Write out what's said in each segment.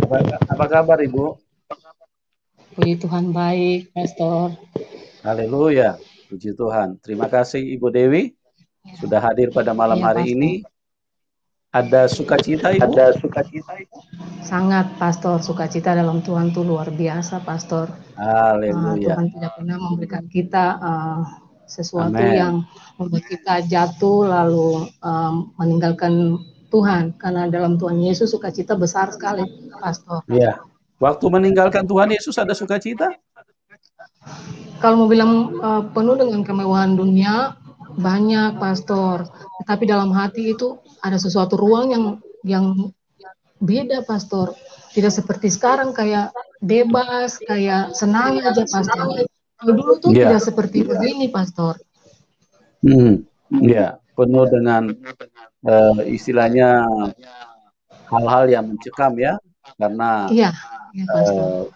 Apa kabar Ibu? Puji Tuhan baik, Pastor. Haleluya, puji Tuhan. Terima kasih Ibu Dewi sudah hadir pada malam Iya, hari Pastor. ini. Ada sukacita Ibu? Ada sukacita itu? Sangat, Pastor. Sukacita dalam Tuhan itu luar biasa, Pastor. Haleluya. Tuhan tidak pernah memberikan kita sesuatu Amin. yang membuat kita jatuh lalu meninggalkan Tuhan. Karena dalam Tuhan Yesus sukacita besar sekali, Pastor. Ya. Waktu meninggalkan Tuhan Yesus ada sukacita? Kalau mau bilang penuh dengan kemewahan dunia, banyak, Pastor. Tapi dalam hati itu ada sesuatu ruang yang beda, Pastor. Tidak seperti sekarang kayak bebas, kayak senang aja, Pastor. Kalau dulu tuh Ya. tidak seperti begini, Pastor. Ya, penuh dengan istilahnya hal-hal yang mencekam ya, karena Iya, iya, Pastor.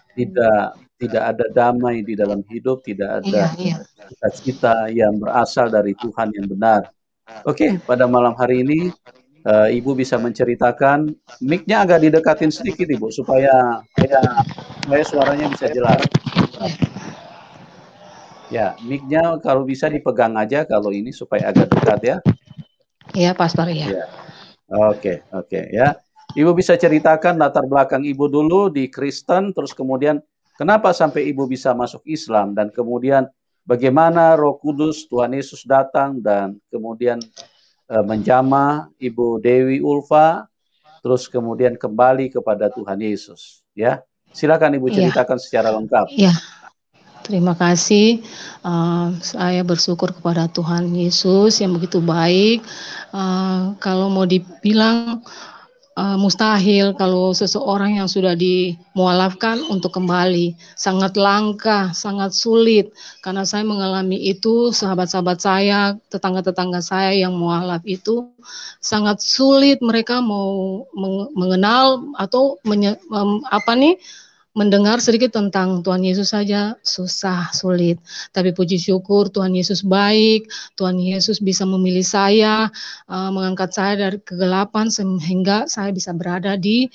tidak ada damai di dalam hidup, tidak Iya, ada iya. cita-cita yang berasal dari Tuhan yang benar. Oke, pada malam hari ini Ibu bisa menceritakan, mic-nya agak didekatin sedikit Ibu supaya suaranya bisa jelas. Ya, mic-nya kalau bisa dipegang aja kalau ini supaya agak dekat ya. Iya, Pastor, iya. Ya. Oke, ya. Ibu bisa ceritakan latar belakang Ibu dulu di Kristen, terus kemudian kenapa sampai Ibu bisa masuk Islam, dan kemudian bagaimana Roh Kudus Tuhan Yesus datang dan kemudian menjamah Ibu Dewi Ulfa, terus kemudian kembali kepada Tuhan Yesus. Ya, silakan Ibu ceritakan secara lengkap. Iya. Terima kasih. Saya bersyukur kepada Tuhan Yesus yang begitu baik. Kalau mau dibilang mustahil kalau seseorang yang sudah dimualafkan untuk kembali. Sangat langka, sangat sulit. Karena saya mengalami itu, sahabat-sahabat saya, tetangga-tetangga saya yang mualaf itu sangat sulit mereka mau mengenal atau mendengar sedikit tentang Tuhan Yesus saja susah, sulit. Tapi puji syukur Tuhan Yesus baik, Tuhan Yesus bisa memilih saya, mengangkat saya dari kegelapan sehingga saya bisa berada di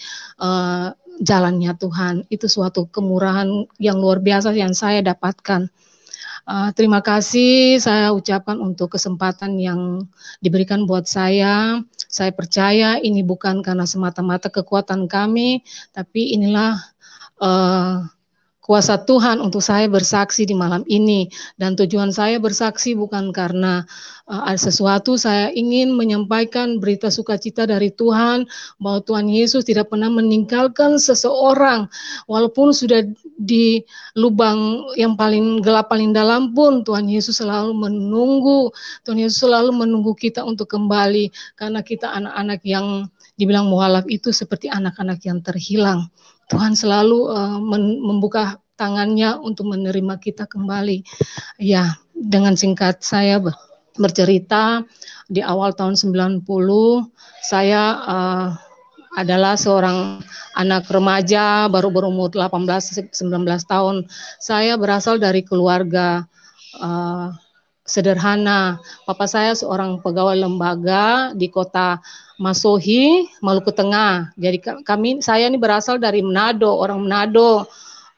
jalannya Tuhan. Itu suatu kemurahan yang luar biasa yang saya dapatkan. Terima kasih saya ucapkan untuk kesempatan yang diberikan buat saya. Saya percaya ini bukan karena semata-mata kekuatan kami, tapi inilah kuasa Tuhan untuk saya bersaksi di malam ini. Dan tujuan saya bersaksi bukan karena ada sesuatu, saya ingin menyampaikan berita sukacita dari Tuhan, bahwa Tuhan Yesus tidak pernah meninggalkan seseorang, walaupun sudah di lubang yang paling gelap, paling dalam pun, Tuhan Yesus selalu menunggu, Tuhan Yesus selalu menunggu kita untuk kembali, karena kita anak-anak yang dibilang mualaf itu seperti anak-anak yang terhilang. Tuhan selalu membuka tangannya untuk menerima kita kembali. Ya, dengan singkat saya bercerita, di awal tahun 90, saya adalah seorang anak remaja, baru berumur 18-19 tahun. Saya berasal dari keluarga sederhana. Papa saya seorang pegawai lembaga di kota Masohi, Maluku Tengah. Jadi saya ini berasal dari Manado, orang Manado.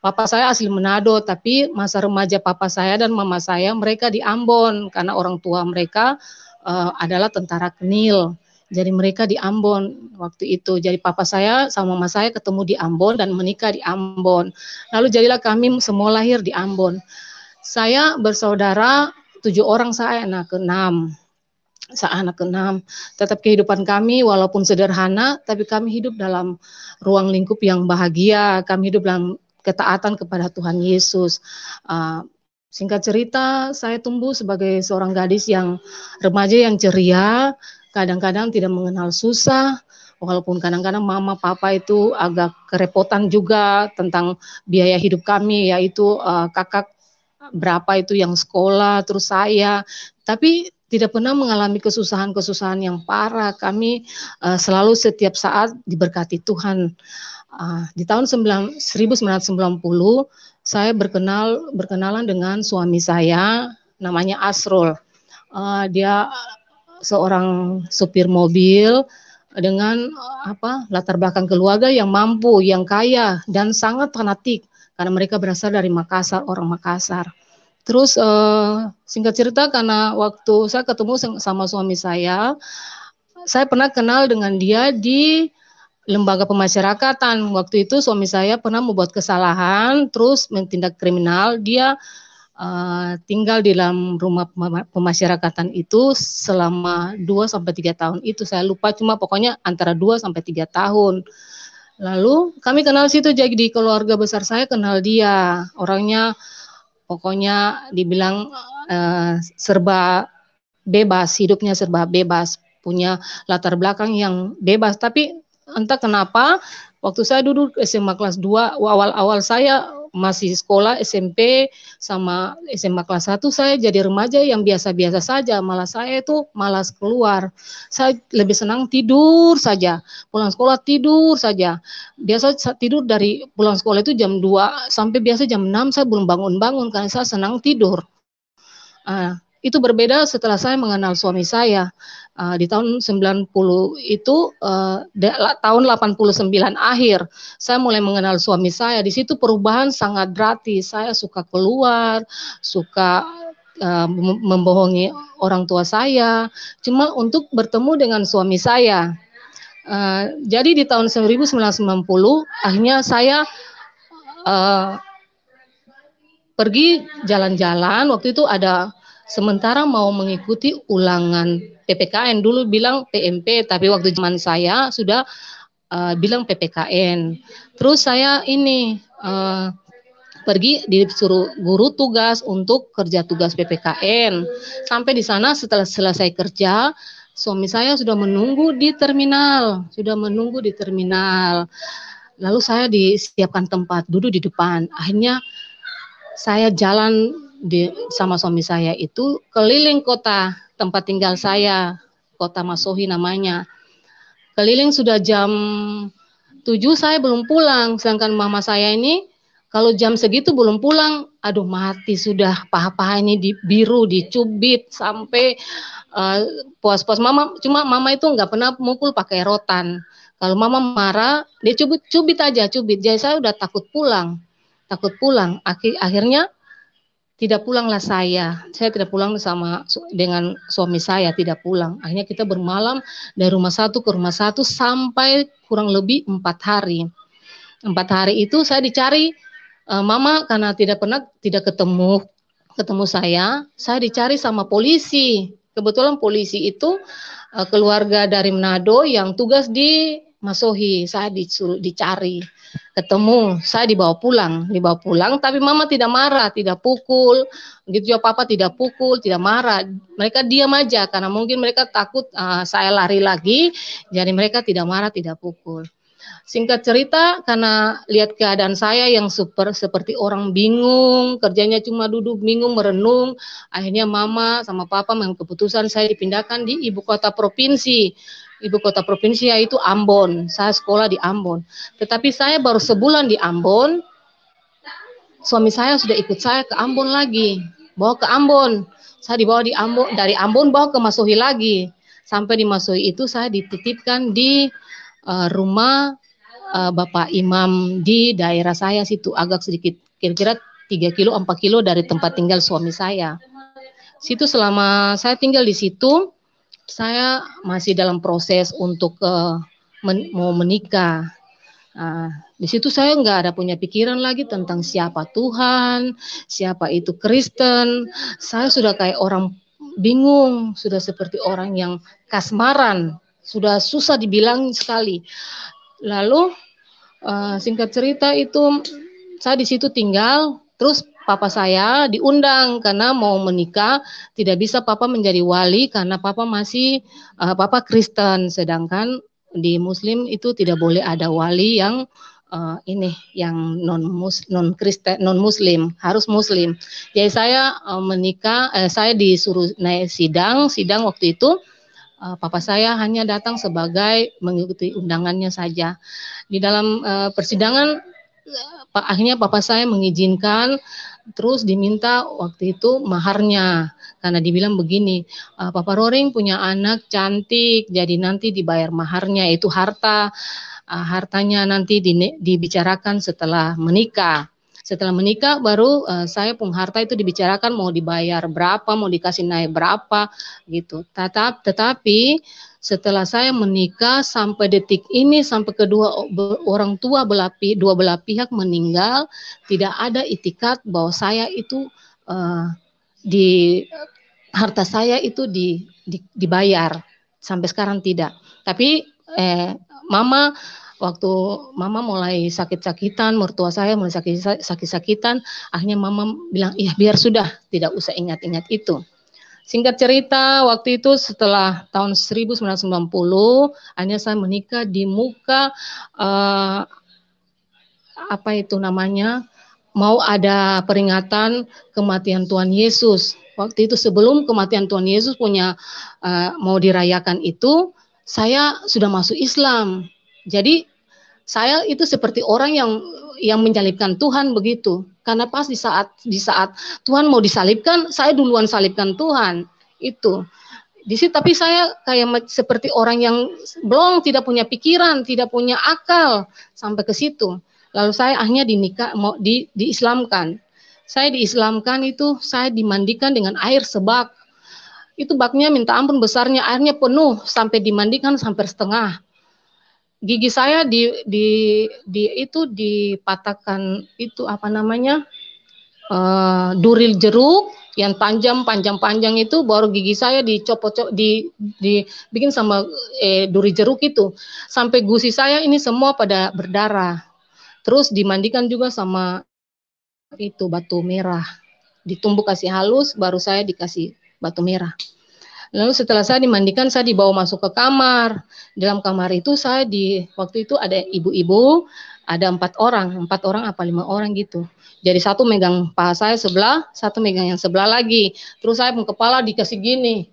Papa saya asli Manado, tapi masa remaja papa saya dan mama saya mereka di Ambon karena orang tua mereka adalah tentara Kenil. Jadi mereka di Ambon waktu itu. Jadi papa saya sama mama saya ketemu di Ambon dan menikah di Ambon. Lalu jadilah kami semua lahir di Ambon. Saya bersaudara 7 orang, saya anak ke-6. Tetap kehidupan kami walaupun sederhana, tapi kami hidup dalam ruang lingkup yang bahagia. Kami hidup dalam ketaatan kepada Tuhan Yesus. Singkat cerita, saya tumbuh sebagai seorang gadis yang remaja yang ceria, kadang-kadang tidak mengenal susah, walaupun kadang-kadang mama papa itu agak kerepotan juga tentang biaya hidup kami, yaitu kakak berapa itu yang sekolah, terus saya, tapi tidak pernah mengalami kesusahan-kesusahan yang parah. Kami selalu setiap saat diberkati Tuhan. Di tahun 1990, saya berkenalan dengan suami saya, namanya Asrul. Dia seorang supir mobil dengan latar belakang keluarga yang mampu, yang kaya dan sangat fanatik karena mereka berasal dari Makassar, orang Makassar. Terus singkat cerita, karena waktu saya ketemu sama suami saya pernah kenal dengan dia di lembaga pemasyarakatan. Waktu itu suami saya pernah membuat kesalahan, terus mentindak kriminal. Dia tinggal di dalam rumah pemasyarakatan itu selama 2-3 tahun itu. Saya lupa, cuma pokoknya antara 2-3 tahun. Lalu kami kenal situ, jadi di keluarga besar saya kenal dia. Orangnya pokoknya dibilang serba bebas, hidupnya serba bebas, punya latar belakang yang bebas. Tapi entah kenapa waktu saya duduk SMA kelas 2, awal-awal saya masih sekolah SMP sama SMA kelas 1, saya jadi remaja yang biasa-biasa saja. Malah saya itu malas keluar. Saya lebih senang tidur saja. Pulang sekolah tidur saja. Biasa tidur dari pulang sekolah itu jam 2 sampai biasa jam 6 saya belum bangun-bangun karena saya senang tidur. Itu berbeda setelah saya mengenal suami saya. Di tahun 90 itu, tahun 89 akhir, saya mulai mengenal suami saya. Di situ perubahan sangat drastis. Saya suka keluar, suka membohongi orang tua saya, cuma untuk bertemu dengan suami saya. Jadi di tahun 1990, akhirnya saya pergi jalan-jalan. Waktu itu ada sementara mau mengikuti ulangan PPKN, dulu bilang PMP, tapi waktu zaman saya sudah bilang PPKN. Terus saya ini pergi disuruh guru tugas untuk kerja tugas PPKN. Sampai di sana setelah selesai kerja, suami saya sudah menunggu di terminal, Lalu saya disiapkan tempat duduk di depan. Akhirnya saya jalan sama suami saya itu keliling kota tempat tinggal saya, kota Masohi namanya. Keliling sudah jam 7 saya belum pulang, sedangkan mama saya ini kalau jam segitu belum pulang, aduh mati sudah, paha-paha ini biru, dicubit sampai puas-puas. Cuma mama itu nggak pernah mukul pakai rotan. Kalau mama marah, dia cubit aja. Jadi saya udah takut pulang. Akhirnya tidak pulanglah saya tidak pulang dengan suami saya, tidak pulang. Akhirnya kita bermalam dari rumah satu ke rumah satu sampai kurang lebih 4 hari. 4 hari itu saya dicari mama karena tidak ketemu saya dicari sama polisi. Kebetulan polisi itu keluarga dari Manado yang tugas di Masohi. Saya disuruh dicari, ketemu, saya dibawa pulang, tapi mama tidak marah, tidak pukul, gitu ya, papa tidak pukul, tidak marah, mereka diam aja karena mungkin mereka takut saya lari lagi, jadi mereka tidak marah, tidak pukul. Singkat cerita, karena lihat keadaan saya yang seperti orang bingung, kerjanya cuma duduk bingung merenung, akhirnya mama sama papa mengambil keputusan saya dipindahkan di ibu kota provinsi. Ibu kota provinsi yaitu Ambon. Saya sekolah di Ambon. Tetapi saya baru sebulan di Ambon, suami saya sudah ikut saya ke Ambon lagi. Bawa ke Ambon. Saya dibawa dari Ambon bawa ke Masohi lagi. Sampai di Masohi itu saya dititipkan di rumah Bapak Imam di daerah saya situ, agak sedikit, kira-kira 3 kilo, 4 kilo dari tempat tinggal suami saya. Situ selama saya tinggal di situ, saya masih dalam proses untuk mau menikah. Di situ saya nggak ada punya pikiran lagi tentang siapa Tuhan, siapa itu Kristen. Saya sudah kayak orang bingung, sudah seperti orang yang kasmaran, sudah susah dibilang sekali. Lalu singkat cerita itu saya di situ tinggal, terus papa saya diundang karena mau menikah, tidak bisa papa menjadi wali karena papa masih papa Kristen, sedangkan di Muslim itu tidak boleh ada wali yang yang non Kristen, non Muslim, harus Muslim. Jadi saya menikah, saya disuruh naik sidang waktu itu. Papa saya hanya datang sebagai mengikuti undangannya saja. Di dalam persidangan, akhirnya papa saya mengizinkan Terus diminta waktu itu maharnya, karena dibilang begini, Papa Roring punya anak cantik, jadi nanti dibayar maharnya, itu hartanya nanti dibicarakan setelah menikah. Setelah menikah baru saya pun harta itu dibicarakan mau dibayar berapa, mau dikasih naik berapa gitu. Tetapi setelah saya menikah sampai detik ini, sampai kedua orang tua dua belah pihak meninggal, tidak ada itikat bahwa saya itu di harta saya itu dibayar. Sampai sekarang tidak. Tapi Mama waktu Mama mulai sakit-sakitan, mertua saya mulai sakit-sakitan, akhirnya Mama bilang, iya biar sudah, tidak usah ingat-ingat itu. Singkat cerita, waktu itu setelah tahun 1990, akhirnya saya menikah di muka apa itu namanya, mau ada peringatan kematian Tuhan Yesus. Waktu itu sebelum kematian Tuhan Yesus mau dirayakan itu, saya sudah masuk Islam. Jadi saya itu seperti orang yang menyalibkan Tuhan begitu. Karena pas di saat Tuhan mau disalibkan, saya duluan salibkan Tuhan. Itu. Di situ tapi saya kayak seperti orang yang belum tidak punya pikiran, tidak punya akal sampai ke situ. Lalu saya akhirnya diislamkan. Saya diislamkan itu saya dimandikan dengan air sebak. Itu baknya minta ampun besarnya, airnya penuh sampai dimandikan sampai setengah. Gigi saya itu dipatahkan itu apa namanya duril jeruk yang panjang itu, baru gigi saya dicopot dibikin sama duri jeruk itu sampai gusi saya ini semua pada berdarah. Terus dimandikan juga sama itu batu merah, ditumbuk kasih halus, baru saya dikasih batu merah. Lalu setelah saya dimandikan, saya dibawa masuk ke kamar. Dalam kamar itu waktu itu ada ibu-ibu, ada 4 orang apa 5 orang gitu. Jadi satu megang paha saya sebelah, satu megang yang sebelah lagi. Terus saya pun kepala dikasih gini.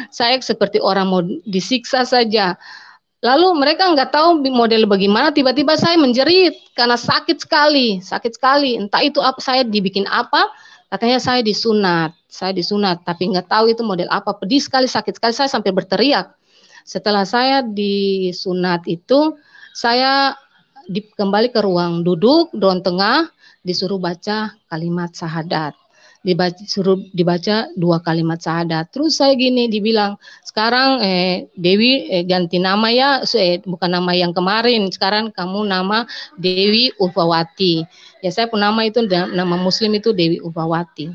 Saya seperti orang mau disiksa saja. Lalu mereka nggak tahu model bagaimana, tiba-tiba saya menjerit karena sakit sekali. Entah itu apa, saya dibikin apa, katanya saya disunat, tapi nggak tahu itu model apa, pedih sekali, sakit sekali, saya sampai berteriak. Setelah saya disunat itu, saya kembali ke ruang duduk, ruang tengah, disuruh baca kalimat syahadat. Disuruh dibaca 2 kalimat syahadat. Terus saya gini dibilang, sekarang Dewi ganti nama ya, bukan nama yang kemarin, sekarang kamu nama Dewi Urbawati. Ya saya pun nama itu nama Muslim itu Dewi Urbawati.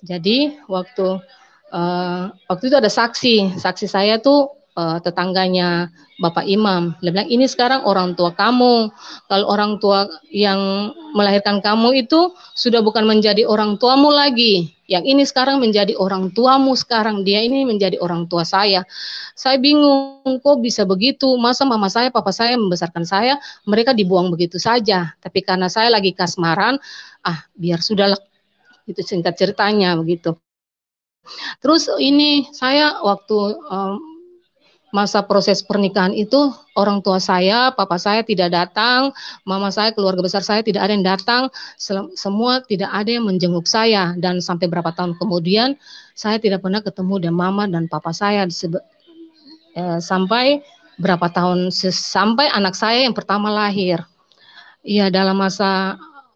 Jadi waktu itu ada saksi saya tuh tetangganya Bapak Imam. Dia bilang, ini sekarang orang tua kamu. Kalau orang tua yang melahirkan kamu itu sudah bukan menjadi orang tuamu lagi. Yang ini sekarang menjadi orang tuamu sekarang. Dia ini menjadi orang tua saya. Saya bingung, kok bisa begitu? Masa mama saya, papa saya membesarkan saya, mereka dibuang begitu saja. Tapi karena saya lagi kasmaran, biar sudahlah. Itu singkat ceritanya begitu. Terus ini saya waktu masa proses pernikahan itu, orang tua saya, papa saya tidak datang, mama saya, keluarga besar saya tidak ada yang datang, semua tidak ada yang menjenguk saya. Dan sampai berapa tahun kemudian saya tidak pernah ketemu dengan mama dan papa saya sampai berapa tahun, sampai anak saya yang pertama lahir. Iya, dalam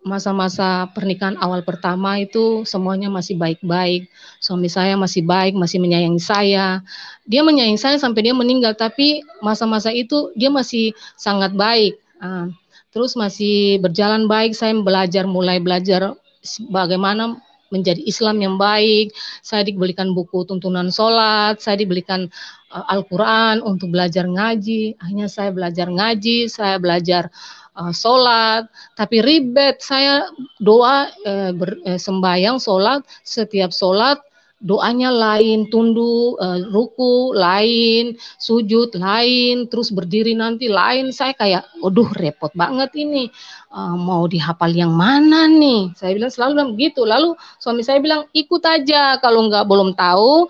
masa-masa pernikahan awal pertama itu semuanya masih baik-baik. Suami saya masih baik, masih menyayangi saya. Dia menyayangi saya sampai dia meninggal, tapi masa-masa itu dia masih sangat baik. Terus masih berjalan baik, saya mulai belajar bagaimana menjadi Islam yang baik. Saya dibelikan buku tuntunan sholat, saya dibelikan Al-Quran untuk belajar ngaji. Akhirnya saya belajar ngaji, saya belajar sholat, tapi ribet saya doa sembahyang sholat, setiap sholat doanya lain, tunduk, ruku lain, sujud lain, terus berdiri nanti lain. Saya kayak, aduh repot banget ini, mau dihafal yang mana nih? Saya bilang selalu bilang begitu. Lalu suami saya bilang ikut aja, kalau belum tahu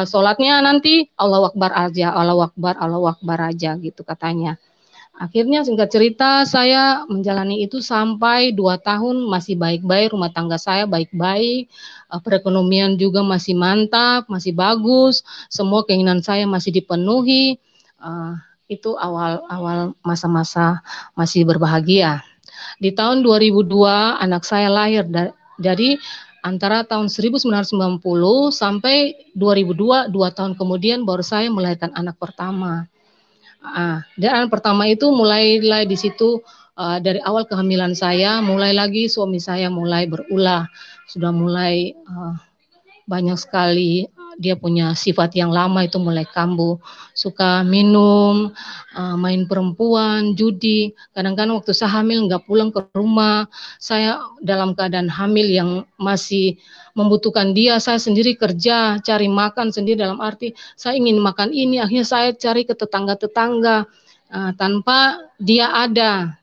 sholatnya nanti Allahu Akbar aja, Allahu Akbar aja gitu katanya. Akhirnya singkat cerita saya menjalani itu sampai 2 tahun masih baik-baik, rumah tangga saya baik-baik, perekonomian juga masih mantap, masih bagus, semua keinginan saya masih dipenuhi. Itu awal-awal masa-masa masih berbahagia. Di tahun 2002 anak saya lahir, jadi antara tahun 1990 sampai 2002, 2 tahun kemudian baru saya melahirkan anak pertama. Dan anak pertama itu mulai di situ, dari awal kehamilan saya, mulai lagi suami saya mulai berulah, sudah mulai banyak sekali dia punya sifat yang lama itu mulai kambuh, suka minum, main perempuan, judi. Kadang-kadang waktu saya hamil nggak pulang ke rumah, saya dalam keadaan hamil yang masih membutuhkan dia, saya sendiri kerja, cari makan sendiri, dalam arti saya ingin makan ini, akhirnya saya cari ke tetangga-tetangga tanpa dia ada.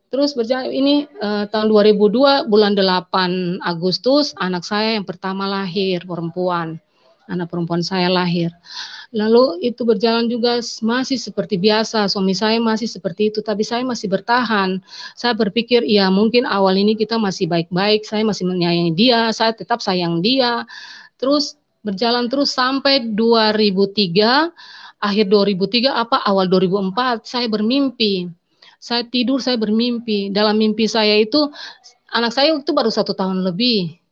Terus berjalan ini tahun 2002 bulan 8 Agustus anak saya yang pertama lahir, perempuan. Anak perempuan saya lahir. Lalu itu berjalan juga masih seperti biasa, suami saya masih seperti itu, tapi saya masih bertahan. Saya berpikir, ya mungkin awal ini kita masih baik-baik, saya masih menyayangi dia, saya tetap sayang dia. Terus berjalan terus sampai 2003, akhir 2003 awal 2004 saya bermimpi. Saya tidur, saya bermimpi. Dalam mimpi saya itu, anak saya itu baru 1 tahun lebih.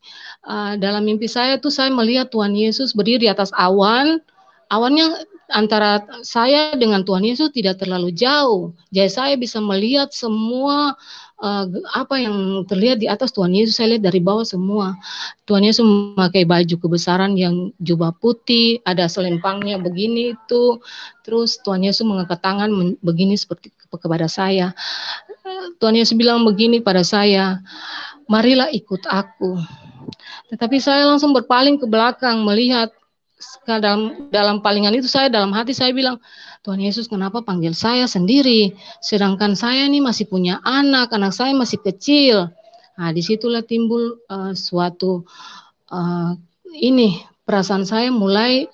Dalam mimpi saya itu saya melihat Tuhan Yesus berdiri di atas awan. Awannya antara saya dengan Tuhan Yesus tidak terlalu jauh. Jadi saya bisa melihat semua apa yang terlihat di atas Tuhan Yesus, saya lihat dari bawah semua. Tuhan Yesus memakai baju kebesaran yang jubah putih, ada selempangnya begini itu. Terus Tuhan Yesus mengangkat tangan begini seperti kepada saya. Tuhan Yesus bilang begini pada saya, marilah ikut aku. Tetapi saya langsung berpaling ke belakang melihat dalam palingan itu, saya dalam hati saya bilang, Tuhan Yesus kenapa panggil saya sendiri, sedangkan saya ini masih punya anak saya masih kecil. Nah disitulah timbul suatu perasaan saya mulai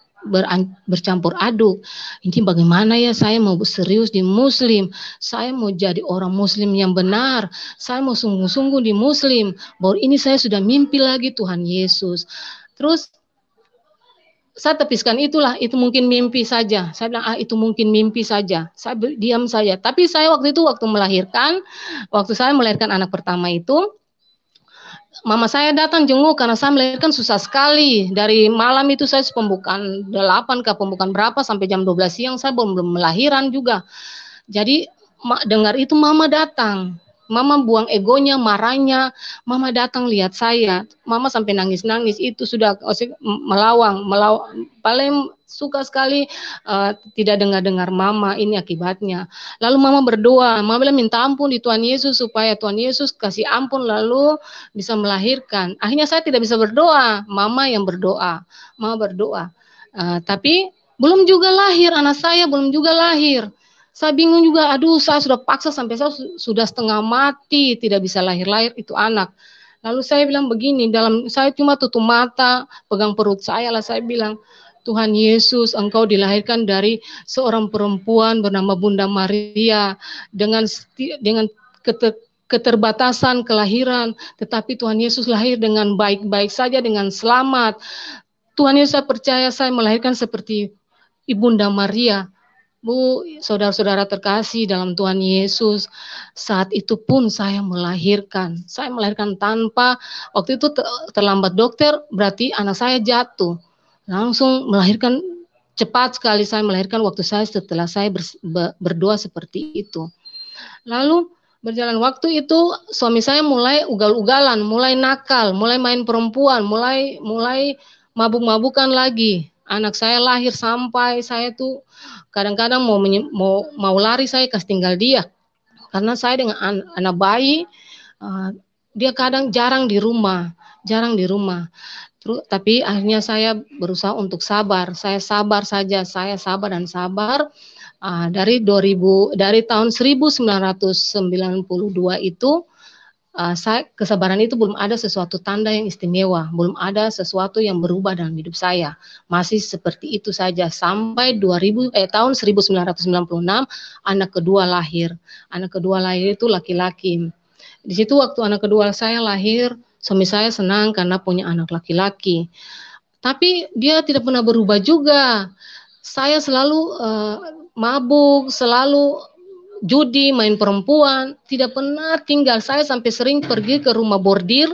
bercampur aduk. Ini bagaimana ya, saya mau serius di Muslim, saya mau jadi orang Muslim yang benar, saya mau sungguh-sungguh di Muslim. Baru ini saya sudah mimpi lagi Tuhan Yesus. Terus saya tepiskan itu mungkin mimpi saja. Saya bilang, itu mungkin mimpi saja. Saya diam saja. Tapi saya waktu saya melahirkan anak pertama itu, mama saya datang jenguk karena saya melahirkan susah sekali. Dari malam itu saya pembukaan 8 ke pembukaan berapa sampai jam 12 siang saya belum melahiran juga. Jadi dengar itu mama datang. Mama buang egonya, marahnya, mama datang lihat saya, mama sampai nangis-nangis, itu sudah melawang, paling suka sekali tidak dengar mama, ini akibatnya. Lalu mama berdoa, mama bilang minta ampun di Tuhan Yesus supaya Tuhan Yesus kasih ampun lalu bisa melahirkan. Akhirnya saya tidak bisa berdoa, mama yang berdoa, mama berdoa. Tapi belum juga lahir, anak saya belum juga lahir. Saya bingung juga, saya sudah paksa sampai saya sudah setengah mati, tidak bisa lahir-lahir itu anak. Lalu saya bilang begini, saya cuma tutup mata, pegang perut saya saya bilang, Tuhan Yesus, Engkau dilahirkan dari seorang perempuan bernama Bunda Maria, dengan keterbatasan kelahiran, tetapi Tuhan Yesus lahir dengan baik-baik saja, dengan selamat. Tuhan Yesus, saya percaya saya melahirkan seperti Ibunda Maria. Bu, saudara-saudara terkasih dalam Tuhan Yesus, saat itu pun saya melahirkan. Saya melahirkan tanpa, waktu itu terlambat dokter, berarti anak saya jatuh. Langsung melahirkan, cepat sekali saya melahirkan setelah saya berdoa seperti itu. Lalu berjalan waktu itu, suami saya mulai ugal-ugalan, mulai nakal, mulai main perempuan, mulai mabuk-mabukan lagi. Anak saya lahir sampai saya tuh kadang-kadang mau lari saya kasih tinggal dia, karena saya dengan anak bayi dia kadang jarang di rumah. Terus, tapi akhirnya saya berusaha untuk sabar. Saya sabar saja, saya sabar dan sabar. Dari tahun 1992 itu kesabaran itu belum ada sesuatu tanda yang istimewa, belum ada sesuatu yang berubah dalam hidup saya. Masih seperti itu saja sampai tahun 1996 anak kedua lahir. Anak kedua lahir itu laki-laki. Di situ waktu anak kedua saya lahir, suami saya senang karena punya anak laki-laki. Tapi dia tidak pernah berubah juga. Saya selalu mabuk, selalu judi, main perempuan, tidak pernah tinggal. Saya sampai sering pergi ke rumah bordir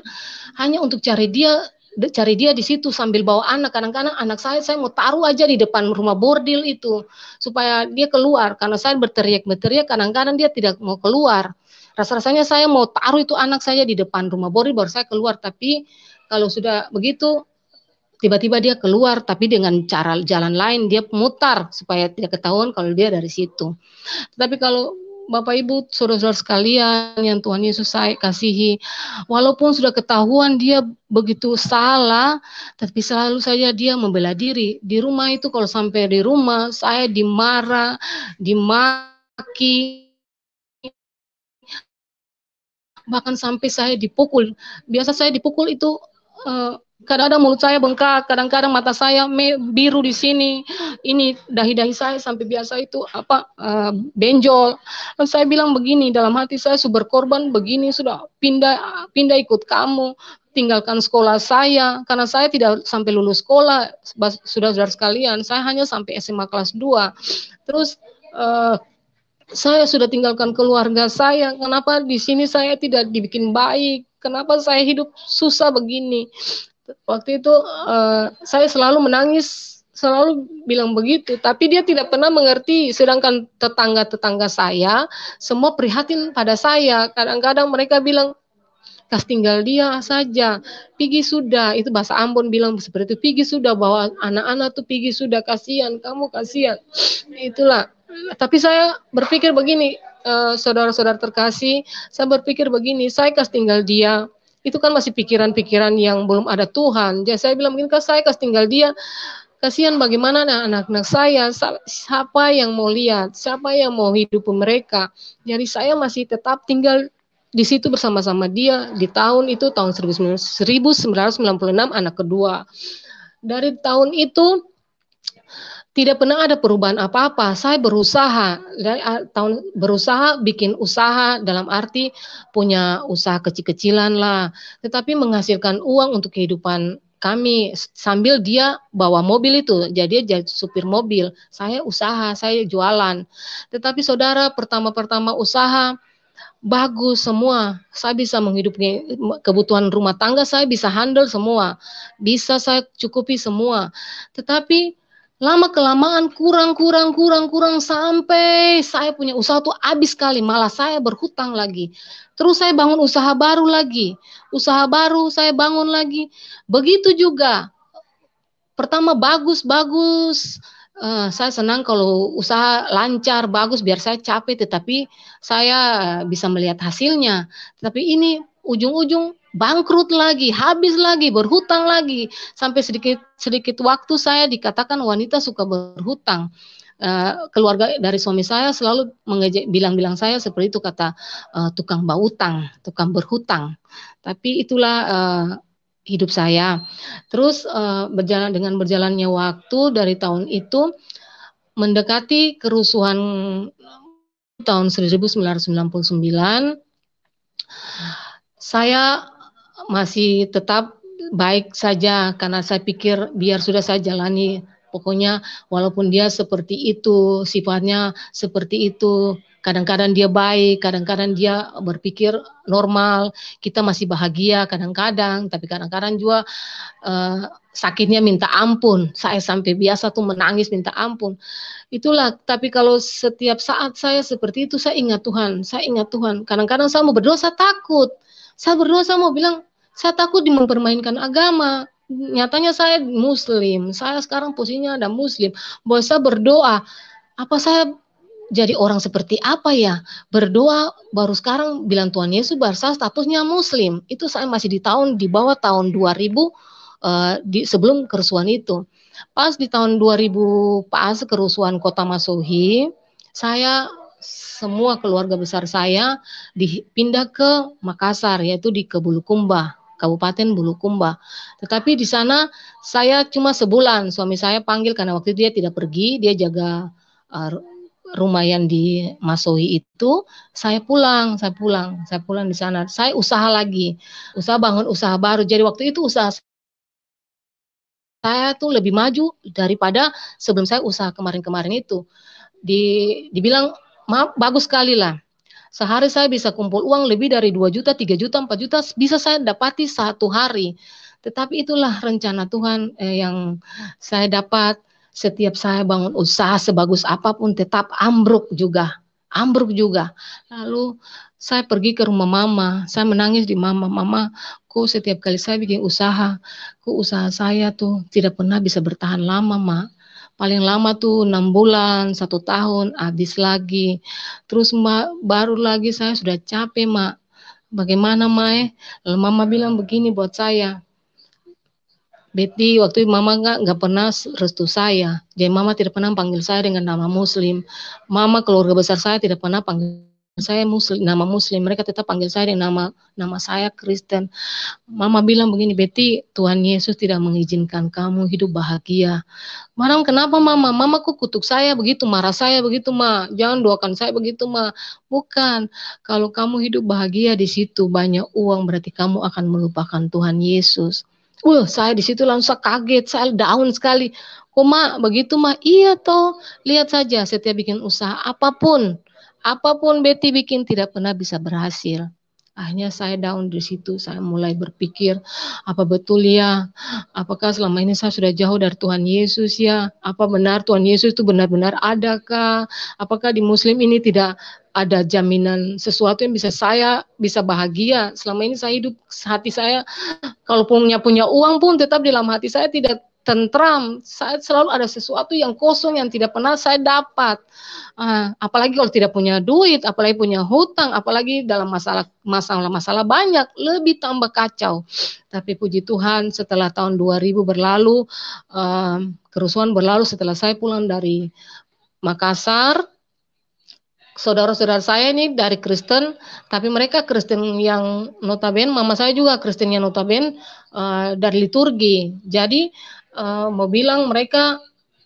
hanya untuk cari dia di situ sambil bawa anak. Kadang-kadang anak saya mau taruh aja di depan rumah bordil itu supaya dia keluar, karena saya berteriak, kadang-kadang dia tidak mau keluar. Rasa-rasanya saya mau taruh itu anak saya di depan rumah bordil baru saya keluar, tapi kalau sudah begitu tiba-tiba dia keluar, tapi dengan cara jalan lain, dia mutar supaya tidak ketahuan kalau dia dari situ. Tapi kalau Bapak Ibu, saudara-saudara sekalian yang Tuhan Yesus saya kasihi, walaupun sudah ketahuan dia begitu salah, tapi selalu saja dia membela diri. Di rumah itu kalau sampai di rumah, saya dimarah, dimaki, bahkan sampai saya dipukul. Biasa saya dipukul itu kadang-kadang mulut saya bengkak, kadang-kadang mata saya biru di sini, ini dahi-dahi saya sampai biasa itu benjol. Lalu saya bilang begini dalam hati saya, sudah berkorban begini, sudah pindah ikut kamu, tinggalkan sekolah saya, karena saya tidak sampai lulus sekolah, saudara-saudara sekalian, saya hanya sampai SMA kelas 2. Terus saya sudah tinggalkan keluarga saya, kenapa di sini saya tidak dibikin baik, kenapa saya hidup susah begini. Waktu itu saya selalu menangis, selalu bilang begitu, tapi dia tidak pernah mengerti. Sedangkan tetangga-tetangga saya semua prihatin pada saya. Kadang-kadang mereka bilang, kas tinggal dia saja, pigi sudah, itu bahasa Ambon bilang seperti itu, pigi sudah, bawa anak-anak tuh pigi sudah, kasihan, kamu kasihan. Itulah. Tapi saya berpikir begini, saudara-saudara terkasih, saya berpikir begini, saya kas tinggal dia, itu kan masih pikiran-pikiran yang belum ada Tuhan. Jadi saya bilang begini, saya kas tinggal dia, kasihan bagaimana anak-anak saya, siapa yang mau lihat, siapa yang mau hidup mereka. Jadi saya masih tetap tinggal di situ bersama-sama dia di tahun itu, tahun 1996 anak kedua. Dari tahun itu tidak pernah ada perubahan apa-apa. Saya berusaha, berusaha bikin usaha dalam arti punya usaha kecil-kecilan lah, tetapi menghasilkan uang untuk kehidupan kami sambil dia bawa mobil itu, jadi dia supir mobil. Saya usaha, saya jualan. Tetapi saudara, pertama-pertama usaha bagus semua. Saya bisa menghidupi kebutuhan rumah tangga, saya bisa handle semua, bisa saya cukupi semua. Tetapi lama kelamaan kurang sampai saya punya usaha tuh habis sekali, malah saya berhutang lagi. Terus saya bangun usaha baru lagi, saya bangun lagi. Begitu juga. Pertama bagus, saya senang kalau usaha lancar, bagus, biar saya capek, tetapi saya bisa melihat hasilnya. Tapi ini ujung-ujung bangkrut lagi, habis lagi, berhutang lagi. Sampai sedikit waktu saya dikatakan wanita suka berhutang. Keluarga dari suami saya selalu bilang saya seperti itu, kata tukang bautang, tukang berhutang. Tapi itulah hidup saya. Terus dengan berjalannya waktu dari tahun itu mendekati kerusuhan tahun 1999, saya masih tetap baik saja karena saya pikir biar sudah saya jalani. Pokoknya walaupun dia seperti itu, sifatnya seperti itu, kadang-kadang dia baik, kadang-kadang dia berpikir normal, kita masih bahagia kadang-kadang, tapi kadang-kadang juga sakitnya minta ampun. Saya sampai biasa tuh menangis minta ampun. Itulah, tapi kalau setiap saat saya seperti itu, saya ingat Tuhan. Kadang-kadang saya mau berdoa, saya takut. Saya berdoa, saya mau bilang, saya takut mempermainkan agama. Nyatanya saya Muslim, saya sekarang posisinya ada Muslim. Bahwa saya berdoa, apa saya jadi orang seperti apa ya? Berdoa baru sekarang bilang Tuhan Yesus, baru saya statusnya Muslim. Itu saya masih di bawah tahun 2000, sebelum kerusuhan itu. Pas di tahun 2000 pas kerusuhan Kota Masuhi, saya semua keluarga besar saya dipindah ke Makassar, yaitu di Bulukumba, Kabupaten Bulukumba. Tetapi di sana saya cuma sebulan. Suami saya panggil karena waktu itu dia tidak pergi, dia jaga rumah yang di Masohi itu. Saya pulang di sana. Saya usaha lagi, bangun usaha baru. Jadi waktu itu usaha saya tuh lebih maju daripada sebelum saya usaha kemarin-kemarin itu. Dibilang maaf, bagus sekali lah. Sehari saya bisa kumpul uang lebih dari 2 juta, 3 juta, 4 juta bisa saya dapati satu hari. Tetapi itulah rencana Tuhan yang saya dapat. Setiap saya bangun usaha sebagus apapun tetap ambruk juga. Lalu saya pergi ke rumah mama, saya menangis di mama, kok setiap kali saya bikin usaha, kok usaha saya tuh tidak pernah bisa bertahan lama, Ma. Paling lama tuh 6 bulan, 1 tahun, habis lagi. Terus baru lagi saya sudah capek, Ma. Bagaimana, Ma? Lalu mama bilang begini buat saya, Betty, waktu itu mama nggak pernah restu saya. Jadi mama tidak pernah panggil saya dengan nama Muslim. Mama keluarga besar saya tidak pernah panggil saya Muslim, nama Muslim. Mereka tetap panggil saya dengan nama saya Kristen. Mama bilang begini, Betty, Tuhan Yesus tidak mengizinkan kamu hidup bahagia. Marah, kenapa Mama? Mama kok kutuk saya begitu, marah saya begitu, Ma. Jangan doakan saya begitu, Ma. Bukan. Kalau kamu hidup bahagia di situ banyak uang, berarti kamu akan melupakan Tuhan Yesus. Saya di situ langsung kaget, saya down sekali. Kok Ma, begitu Ma? Iya toh, lihat saja setiap bikin usaha apapun Betty bikin tidak pernah bisa berhasil. Akhirnya saya down di situ, saya mulai berpikir, apa betul ya? Apakah selama ini saya sudah jauh dari Tuhan Yesus ya? Apa benar Tuhan Yesus itu benar-benar adakah? Apakah di Muslim ini tidak ada jaminan sesuatu yang saya bisa bahagia? Selama ini saya hidup, hati saya kalau punya uang pun tetap di dalam hati saya tidak tentram. Saya selalu ada sesuatu yang kosong yang tidak pernah saya dapat. Apalagi kalau tidak punya duit, apalagi punya hutang, apalagi dalam masalah banyak, lebih tambah kacau. Tapi puji Tuhan setelah tahun 2000 berlalu, kerusuhan berlalu setelah saya pulang dari Makassar, saudara-saudara saya ini dari Kristen, tapi mereka Kristen yang notabene, mama saya juga Kristen yang notabene dari liturgi. Jadi mau bilang mereka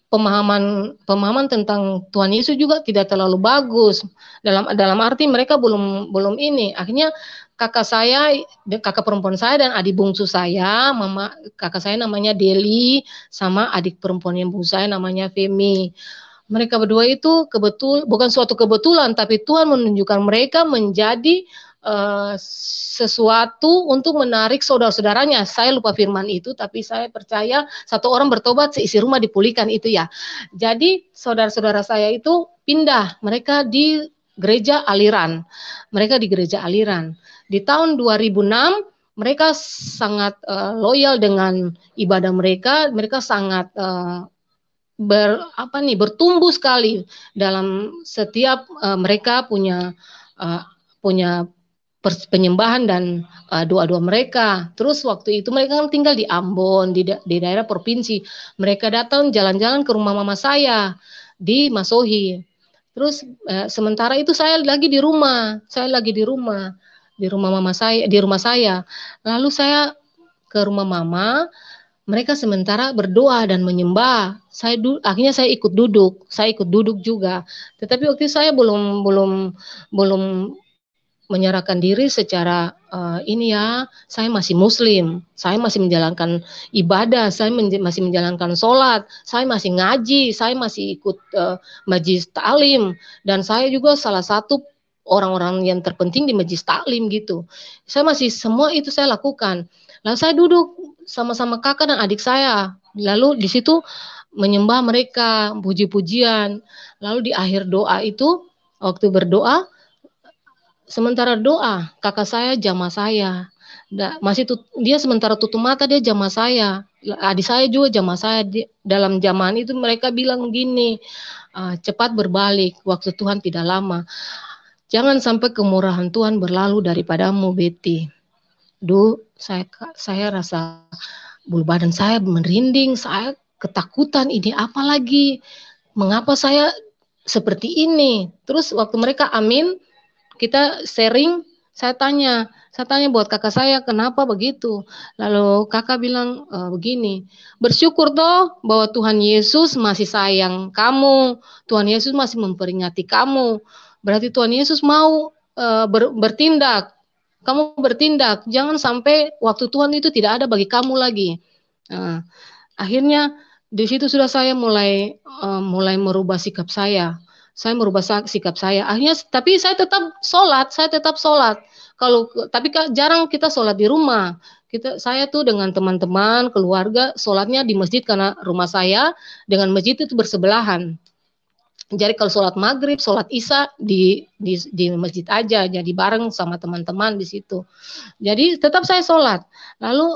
pemahaman tentang Tuhan Yesus juga tidak terlalu bagus. Dalam arti mereka belum ini. Akhirnya kakak perempuan saya dan adik bungsu saya, kakak saya namanya Deli, sama adik perempuan yang bungsu saya namanya Femi. Mereka berdua itu bukan suatu kebetulan, tapi Tuhan menunjukkan mereka menjadi sesuatu untuk menarik saudara-saudaranya. Saya lupa firman itu, tapi saya percaya satu orang bertobat, seisi rumah dipulihkan itu ya. Jadi saudara-saudara saya itu pindah, mereka di gereja aliran. Di tahun 2006, mereka sangat loyal dengan ibadah mereka sangat bertumbuh sekali dalam setiap mereka punya penyembahan dan doa-doa mereka. Terus waktu itu mereka kan tinggal di Ambon, di daerah provinsi. Mereka datang jalan-jalan ke rumah mama saya di Masohi. Terus sementara itu saya lagi di rumah mama saya, di rumah saya. Lalu saya ke rumah mama. Mereka sementara berdoa dan menyembah. Akhirnya saya ikut duduk juga. Tetapi waktu itu saya belum menyerahkan diri secara saya masih Muslim, saya masih menjalankan ibadah, saya masih menjalankan sholat, saya masih ngaji, saya masih ikut majlis taklim, dan saya juga salah satu orang-orang yang terpenting di majlis taklim gitu. Saya masih semua itu saya lakukan. Lalu saya duduk sama-sama kakak dan adik saya, lalu di situ menyembah mereka, puji-pujian. Lalu di akhir doa itu, waktu berdoa, sementara doa, kakak saya jamah saya. Dia sementara tutup mata, dia jamah saya. Adik saya juga jamah saya. Dalam jamahan itu mereka bilang gini, cepat berbalik, waktu Tuhan tidak lama. Jangan sampai kemurahan Tuhan berlalu daripadamu, Betty. Saya rasa bulu badan saya merinding, saya ketakutan, ini apa lagi? Mengapa saya seperti ini. Terus waktu mereka amin, kita sharing, saya tanya buat kakak saya kenapa begitu. Lalu kakak bilang begini, bersyukur toh bahwa Tuhan Yesus masih sayang kamu, Tuhan Yesus masih memperingati kamu. Berarti Tuhan Yesus mau bertindak. Kamu bertindak, jangan sampai waktu Tuhan itu tidak ada bagi kamu lagi. Nah, akhirnya di situ sudah saya mulai merubah sikap saya. Saya merubah sikap saya. Akhirnya, tapi saya tetap sholat. Tapi jarang kita sholat di rumah. Saya tuh dengan teman-teman, keluarga, sholatnya di masjid karena rumah saya dengan masjid itu bersebelahan. Jadi kalau sholat maghrib, sholat isya di masjid aja, jadi bareng sama teman-teman di situ. Jadi tetap saya sholat. Lalu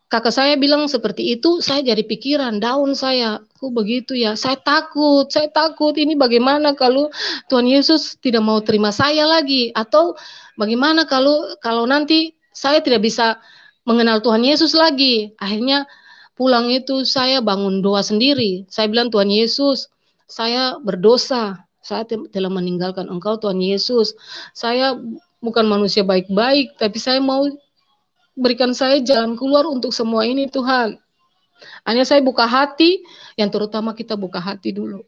kakak saya bilang seperti itu, saya jadi pikiran, down saya, kok begitu ya, saya takut, ini bagaimana kalau Tuhan Yesus tidak mau terima saya lagi, atau bagaimana kalau nanti saya tidak bisa mengenal Tuhan Yesus lagi. Akhirnya pulang itu saya bangun doa sendiri, saya bilang Tuhan Yesus, saya berdosa, saya telah meninggalkan Engkau Tuhan Yesus, saya bukan manusia baik-baik, tapi saya mau berikan saya jalan keluar untuk semua ini Tuhan. Hanya saya buka hati, yang terutama kita buka hati dulu.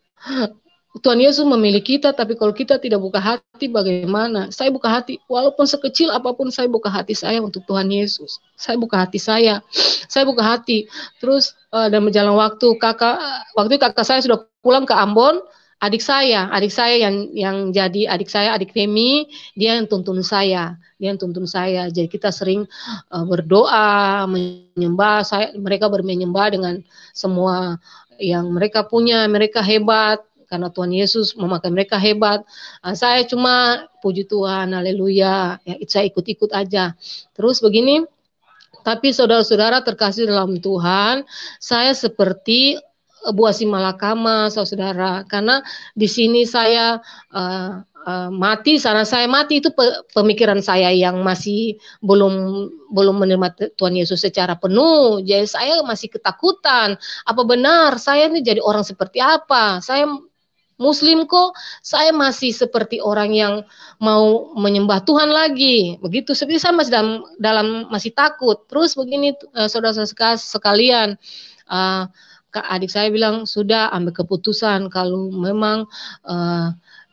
Tuhan Yesus memilih kita, tapi kalau kita tidak buka hati bagaimana? Saya buka hati, walaupun sekecil apapun saya buka hati saya untuk Tuhan Yesus. Saya buka hati saya buka hati. Terus dan berjalan waktu kakak saya sudah pulang ke Ambon, adik saya yang jadi adik Femi, dia yang tuntun saya. Jadi kita sering berdoa, menyembah. Mereka menyembah dengan semua yang mereka punya. Mereka hebat karena Tuhan Yesus memakai mereka hebat. Saya cuma puji Tuhan, haleluya. Ya, saya ikut-ikut aja. Terus begini. Tapi saudara-saudara terkasih dalam Tuhan, saya seperti buah simalakama, saudara, karena di sini saya mati, sana saya mati, itu pemikiran saya yang masih belum menerima Tuhan Yesus secara penuh. Jadi saya masih ketakutan, apa benar saya ini jadi orang seperti apa? Saya Muslim kok, saya masih seperti orang yang mau menyembah Tuhan lagi, begitu. Seperti saya masih dalam masih takut. Terus begini, saudara-saudara sekalian, adik saya bilang sudah ambil keputusan kalau memang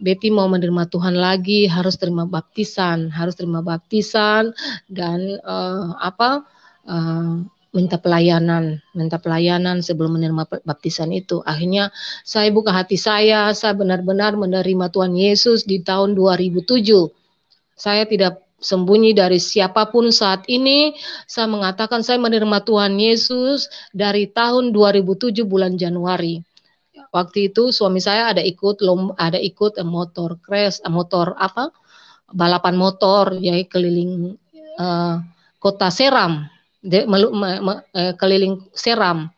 Betty mau menerima Tuhan lagi, harus terima baptisan dan minta pelayanan sebelum menerima baptisan itu. Akhirnya saya buka hati saya benar-benar menerima Tuhan Yesus di tahun 2007. Saya tidak sembunyi dari siapapun saat ini, saya mengatakan saya menerima Tuhan Yesus dari tahun 2007 bulan Januari. Waktu itu suami saya ada ikut balapan motor, jadi keliling kota Seram. Keliling Seram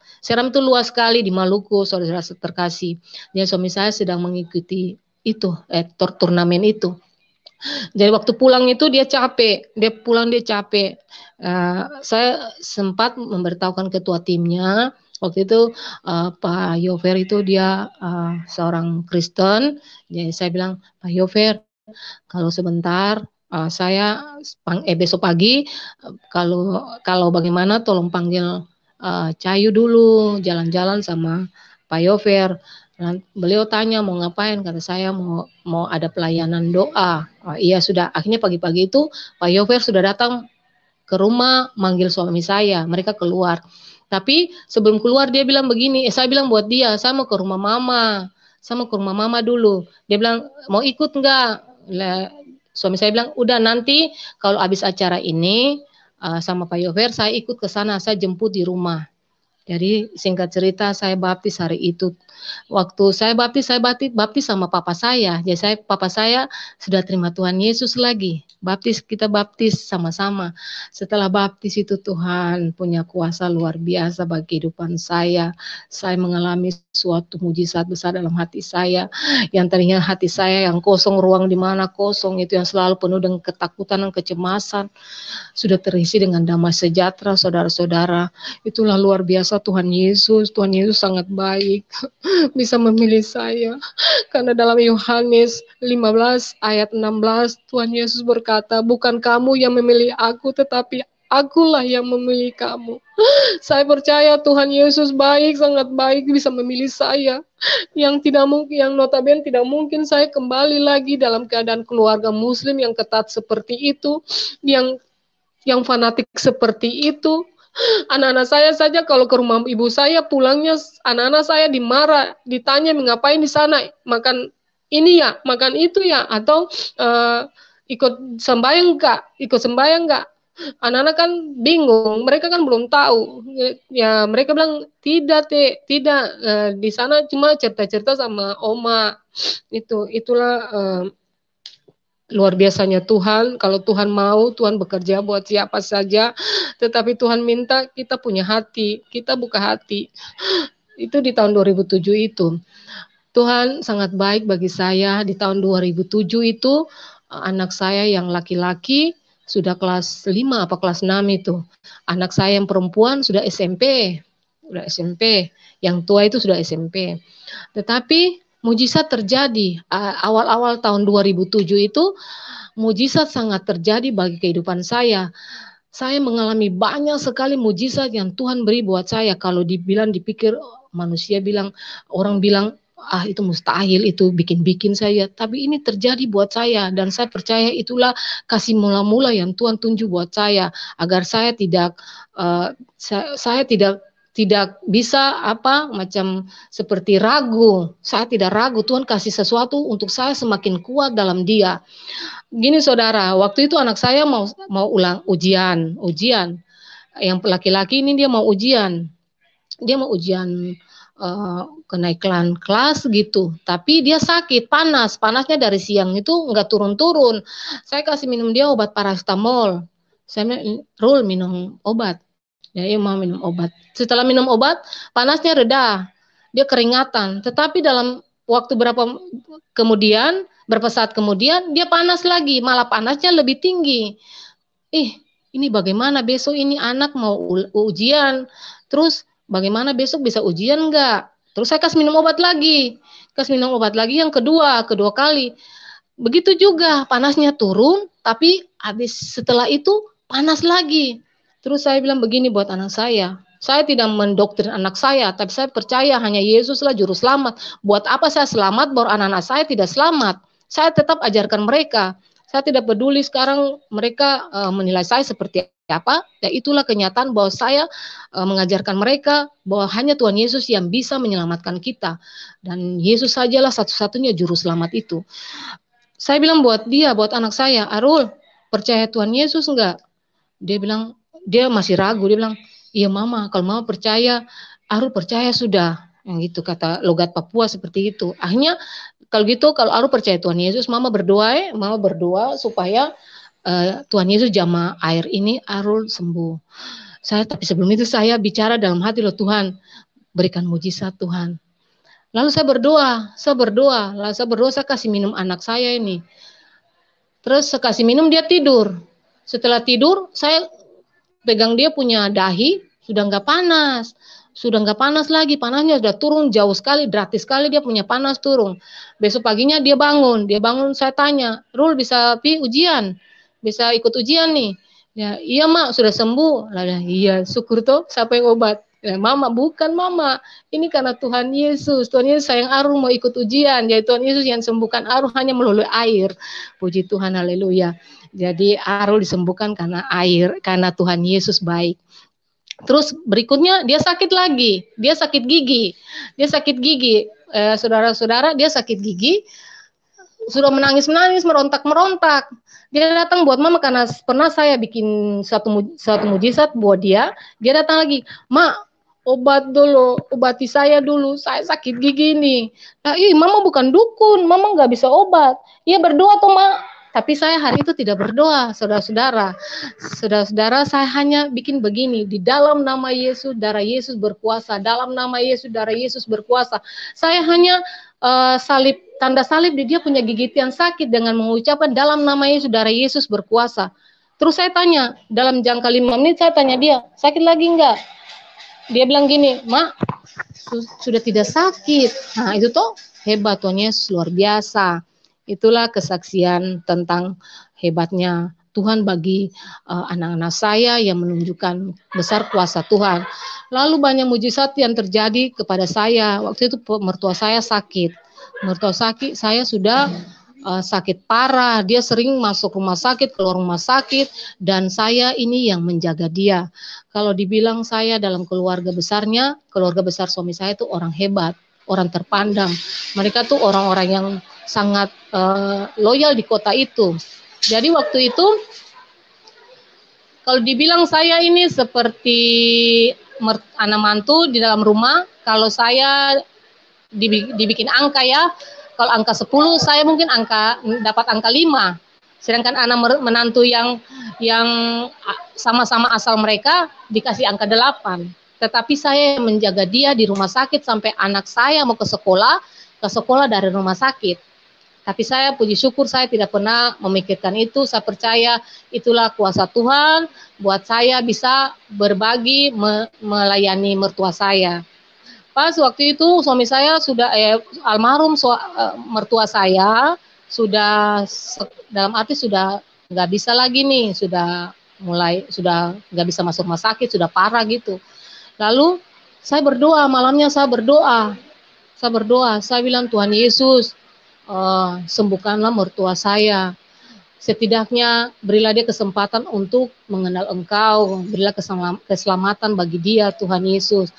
itu luas sekali di Maluku, saudara terkasih. Jadi suami saya sedang mengikuti itu turnamen itu. Jadi waktu pulang itu dia capek, saya sempat memberitahukan ketua timnya. Waktu itu Pak Yofer itu dia seorang Kristen. Jadi saya bilang, Pak Yofer, kalau sebentar saya besok pagi kalau bagaimana tolong panggil Cayu dulu jalan-jalan sama Pak Yofer. Beliau tanya mau ngapain, kata saya mau ada pelayanan doa. Iya sudah. Akhirnya pagi-pagi itu Pak Yofer sudah datang ke rumah manggil suami saya. Mereka keluar. Tapi sebelum keluar dia bilang begini, saya bilang buat dia, saya mau ke rumah mama dulu. Dia bilang mau ikut enggak? Suami saya bilang, udah nanti kalau habis acara ini sama Pak Yofer, saya ikut ke sana, saya jemput di rumah. Jadi singkat cerita saya baptis hari itu. Waktu saya baptis sama papa saya. Jadi papa saya sudah terima Tuhan Yesus lagi. Kita baptis sama-sama. Setelah baptis itu Tuhan punya kuasa luar biasa bagi kehidupan saya. Saya mengalami suatu mujizat besar dalam hati saya. Yang tadinya hati saya yang kosong, ruang di mana kosong itu yang selalu penuh dengan ketakutan dan kecemasan, sudah terisi dengan damai sejahtera, saudara-saudara. Itulah luar biasa Tuhan Yesus sangat baik. bisa memilih saya. Karena dalam Yohanes 15 ayat 16 Tuhan Yesus berkata, bukan kamu yang memilih aku, tetapi akulah yang memilih kamu. Saya percaya Tuhan Yesus baik, sangat baik, bisa memilih saya. Yang tidak mungkin, yang notabene tidak mungkin saya kembali lagi dalam keadaan keluarga muslim yang ketat seperti itu, yang fanatik seperti itu. Anak-anak saya saja kalau ke rumah ibu saya pulangnya, anak-anak saya dimarah, ditanya ngapain di sana, makan ini ya, makan itu ya, atau ikut sembahyang enggak. Anak-anak kan bingung, mereka kan belum tahu. Ya mereka bilang tidak, tidak. Di sana cuma cerita-cerita sama oma. Itulah luar biasanya Tuhan. Kalau Tuhan mau, Tuhan bekerja buat siapa saja. Tetapi Tuhan minta kita punya hati, kita buka hati. Itu di tahun 2007 itu. Tuhan sangat baik bagi saya. Di tahun 2007 itu, anak saya yang laki-laki sudah kelas 5 apa kelas 6 itu. Anak saya yang perempuan sudah SMP. Yang tua itu sudah SMP. Tetapi mujizat terjadi. Awal-awal tahun 2007 itu, mujizat sangat terjadi bagi kehidupan saya. Saya mengalami banyak sekali mujizat yang Tuhan beri buat saya. Kalau dipikir, manusia bilang, orang bilang, itu mustahil, itu bikin-bikin saya. Tapi ini terjadi buat saya, dan saya percaya itulah kasih mula-mula yang Tuhan tunjuk buat saya, agar saya tidak tidak bisa macam seperti ragu. Saya tidak ragu, Tuhan kasih sesuatu untuk saya semakin kuat dalam Dia. Gini saudara, waktu itu anak saya mau ulang ujian. Yang laki-laki ini dia mau ujian kenaikan kelas gitu, tapi dia sakit, panasnya dari siang itu nggak turun-turun. Saya kasih minum dia obat paracetamol. Saya Rul minum obat. Ya, mau minum obat. Setelah minum obat, panasnya reda, dia keringatan. Tetapi dalam waktu berapa saat kemudian dia panas lagi, malah panasnya lebih tinggi. Ini bagaimana besok ini anak mau ujian, terus bagaimana besok bisa ujian enggak? Terus saya kasih minum obat lagi. Yang kedua kali. Begitu juga, panasnya turun, tapi setelah itu panas lagi. Terus saya bilang begini buat anak saya tidak mendoktrin anak saya, tapi saya percaya hanya Yesuslah juru selamat. Buat apa saya selamat, baru anak-anak saya tidak selamat? Saya tetap ajarkan mereka. Saya tidak peduli sekarang mereka menilai saya seperti apa, ya itulah kenyataan bahwa saya mengajarkan mereka bahwa hanya Tuhan Yesus yang bisa menyelamatkan kita. Dan Yesus sajalah satu-satunya juru selamat itu. Saya bilang buat anak saya, Arul, percaya Tuhan Yesus enggak? Dia bilang, dia masih ragu, dia bilang, iya mama, kalau mama percaya, Arul percaya sudah. Yang gitu kata logat Papua seperti itu. Akhirnya kalau Arul percaya Tuhan Yesus, mama berdoa supaya Tuhan Yesus jamah air ini Arul sembuh. Tapi sebelum itu saya bicara dalam hati, loh Tuhan, berikan mujizat Tuhan. Lalu saya berdoa, saya kasih minum anak saya ini. Terus saya kasih minum, dia tidur. Setelah tidur, saya pegang dia punya dahi, sudah nggak panas lagi, panasnya sudah turun jauh sekali, drastis sekali dia punya panas turun. Besok paginya dia bangun, saya tanya, Rul bisa bisa ikut ujian nih? Ya, iya mak, sudah sembuh. Iya, syukur toh, siapa yang obat? Ya, mama, bukan mama, ini karena Tuhan Yesus sayang Arul mau ikut ujian, jadi Tuhan Yesus yang sembuhkan Arul hanya melalui air. Puji Tuhan, haleluya. Jadi Arul disembuhkan karena air, karena Tuhan Yesus baik. Terus berikutnya dia sakit lagi, dia sakit gigi. Saudara-saudara, dia sakit gigi, sudah menangis, merontak. Dia datang buat mama karena pernah saya bikin satu mujizat buat dia. Dia datang lagi, mak, obati saya dulu, saya sakit gigi ini. Nah, mama bukan dukun, mama nggak bisa obat. Iya berdoa toh mak. Tapi saya hari itu tidak berdoa, saudara-saudara. Saudara-saudara, saya hanya bikin begini, di dalam nama Yesus, darah Yesus berkuasa. Dalam nama Yesus, darah Yesus berkuasa. Saya hanya tanda salib di dia punya gigi yang sakit dengan mengucapkan dalam nama Yesus, darah Yesus berkuasa. Terus saya tanya, dalam jangka 5 menit saya tanya dia, sakit lagi enggak? dia bilang gini, Mak, sudah tidak sakit. Nah itu tuh hebat, Tuhan Yesus luar biasa. Itulah kesaksian tentang hebatnya Tuhan bagi anak-anak saya yang menunjukkan besar kuasa Tuhan. Lalu banyak mujizat yang terjadi kepada saya. Waktu itu mertua saya sakit. Mertua sakit, saya sudah sakit parah. Dia sering masuk rumah sakit, keluar rumah sakit, dan saya ini yang menjaga dia. Kalau dibilang saya dalam keluarga besarnya, keluarga besar suami saya itu orang hebat, orang terpandang. Mereka tuh orang-orang yang sangat loyal di kota itu. Jadi waktu itu, kalau dibilang saya ini seperti anak mantu di dalam rumah, kalau saya dibikin angka ya, kalau angka 10 saya mungkin dapat angka 5. Sedangkan anak menantu yang sama-sama asal mereka dikasih angka 8. Tetapi saya menjaga dia di rumah sakit sampai anak saya mau ke sekolah dari rumah sakit. Tapi saya puji syukur saya tidak pernah memikirkan itu. Saya percaya itulah kuasa Tuhan buat saya bisa berbagi melayani mertua saya. Pas waktu itu suami saya sudah almarhum mertua saya sudah dalam arti sudah nggak bisa lagi nih, sudah nggak bisa masuk rumah sakit, sudah parah gitu. Lalu saya berdoa, malamnya saya berdoa, saya bilang Tuhan Yesus sembuhkanlah mertua saya. Setidaknya berilah dia kesempatan untuk mengenal Engkau, berilah keselamatan bagi dia Tuhan Yesus.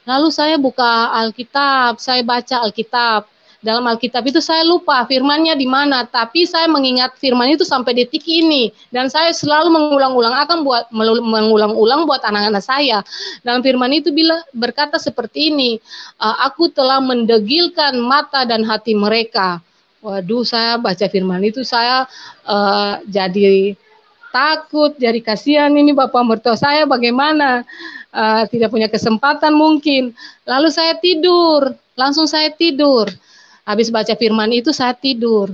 Lalu saya buka Alkitab, saya baca Alkitab. Dalam Alkitab itu saya lupa firmannya di mana, tapi saya mengingat firman itu sampai detik ini. Dan saya selalu mengulang-ulang buat anak-anak saya. Dalam firman itu berkata seperti ini, aku telah mendegilkan mata dan hati mereka. Waduh, saya baca firman itu saya jadi takut, jadi kasihan ini bapak mertua saya bagaimana. Tidak punya kesempatan mungkin. Lalu saya tidur, langsung saya tidur. Habis baca firman itu saya tidur.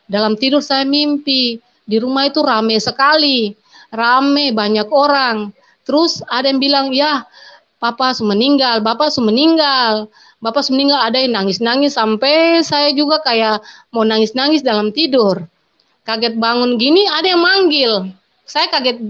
Dalam tidur saya mimpi, di rumah itu rame sekali. Rame, banyak orang. Terus ada yang bilang, ya Bapak sudah meninggal, Bapak sudah meninggal. Bapak sudah meninggal, ada yang nangis-nangis sampai saya juga kayak mau nangis-nangis dalam tidur. Kaget bangun gini, ada yang manggil. Saya kaget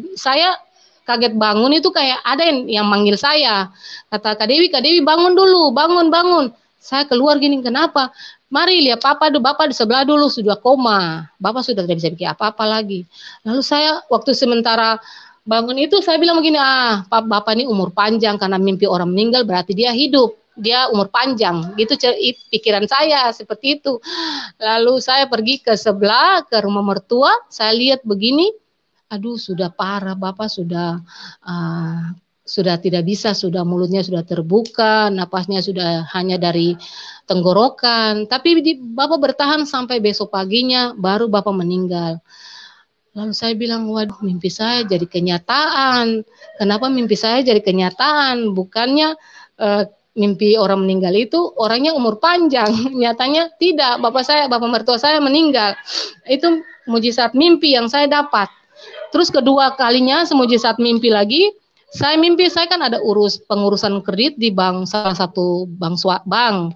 bangun itu kayak ada yang manggil saya. Kata Kak Dewi bangun dulu, bangun. Saya keluar gini, kenapa? Mari lihat Bapak di sebelah dulu sudah koma. Bapak sudah tidak bisa bikin apa-apa lagi. Lalu saya waktu sementara bangun itu saya bilang begini, Bapak ini umur panjang karena mimpi orang meninggal berarti dia hidup. Dia umur panjang, gitu pikiran saya seperti itu. Lalu saya pergi ke sebelah, ke rumah mertua, saya lihat begini, aduh sudah parah, Bapak sudah tidak bisa, sudah mulutnya sudah terbuka, napasnya sudah hanya dari tenggorokan. Tapi Bapak bertahan sampai besok paginya, baru Bapak meninggal. Lalu saya bilang, waduh mimpi saya jadi kenyataan. Kenapa mimpi saya jadi kenyataan? Bukannya mimpi orang meninggal itu orangnya umur panjang. Nyatanya tidak, bapak mertua saya meninggal. Itu mujizat mimpi yang saya dapat. Terus kedua kalinya semujizat mimpi lagi, saya kan ada pengurusan kredit di bank, salah satu bank.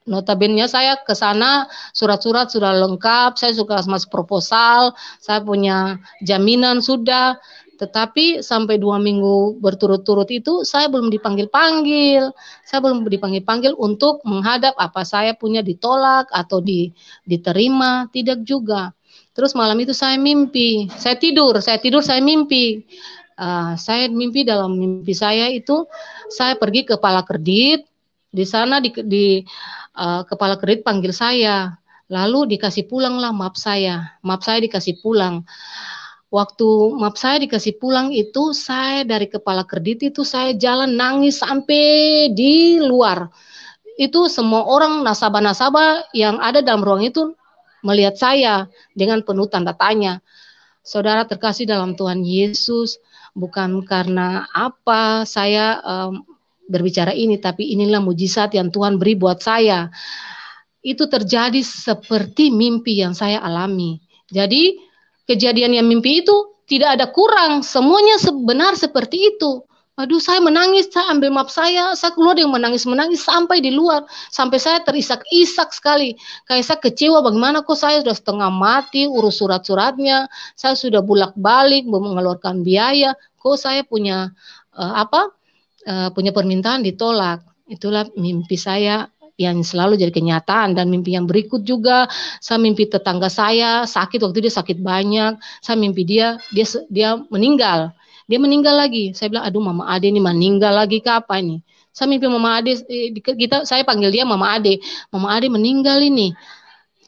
Notabene saya ke sana, surat-surat sudah lengkap, saya suka masuk proposal, saya punya jaminan sudah, tetapi sampai 2 minggu berturut-turut itu saya belum dipanggil-panggil. Saya belum dipanggil-panggil untuk menghadap apa saya punya ditolak atau diterima, tidak juga. Terus malam itu saya mimpi, saya tidur, saya mimpi. Saya mimpi, dalam mimpi saya itu saya pergi ke kepala kredit, di sana kepala kredit panggil saya, lalu dikasih pulang lah map saya dikasih pulang. Waktu map saya dikasih pulang itu, saya dari kepala kredit itu saya jalan nangis sampai di luar. Itu semua orang nasabah-nasabah yang ada dalam ruang itu melihat saya dengan penuh tanda tanya. Saudara terkasih dalam Tuhan Yesus, bukan karena apa saya berbicara ini, tapi inilah mujizat yang Tuhan beri buat saya. Itu terjadi seperti mimpi yang saya alami. Jadi kejadian yang mimpi itu tidak ada kurang, semuanya benar seperti itu. Aduh, saya menangis, saya ambil map saya keluar dengan menangis-menangis sampai di luar, sampai saya terisak-isak sekali. Kayak saya kecewa, bagaimana kok saya sudah setengah mati, urus surat-suratnya, saya sudah bolak-balik mengeluarkan biaya, kok saya punya punya permintaan ditolak. Itulah mimpi saya yang selalu jadi kenyataan. Dan mimpi yang berikut juga, saya mimpi tetangga saya sakit, waktu dia sakit banyak, saya mimpi dia meninggal. Dia meninggal lagi. Saya bilang, aduh Mama Ade ini meninggal lagi kapan nih? Saya mimpi Mama Ade, saya panggil dia Mama Ade. Mama Ade meninggal ini.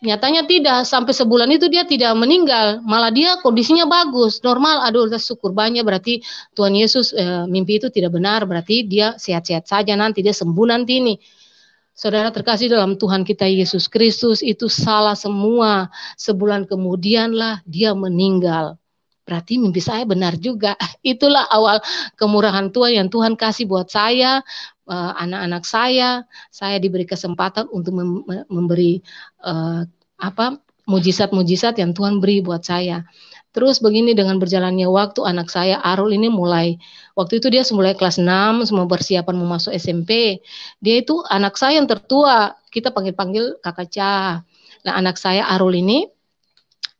Nyatanya tidak, sampai sebulan itu dia tidak meninggal, malah dia kondisinya bagus, normal. Aduh, syukur banyak, berarti Tuhan Yesus mimpi itu tidak benar, berarti dia sehat-sehat saja, nanti dia sembuh nanti ini. Saudara terkasih dalam Tuhan kita Yesus Kristus, itu salah semua. Sebulan kemudianlah dia meninggal. Berarti mimpi saya benar juga. Itulah awal kemurahan Tuhan yang Tuhan kasih buat saya, anak-anak saya diberi kesempatan untuk memberi mujizat-mujizat yang Tuhan beri buat saya. Terus begini, dengan berjalannya waktu, anak saya Arul ini waktu itu dia mulai kelas 6, semua persiapan mau masuk SMP. Dia itu anak saya yang tertua, kita panggil Kakak Ca. Nah, anak saya Arul ini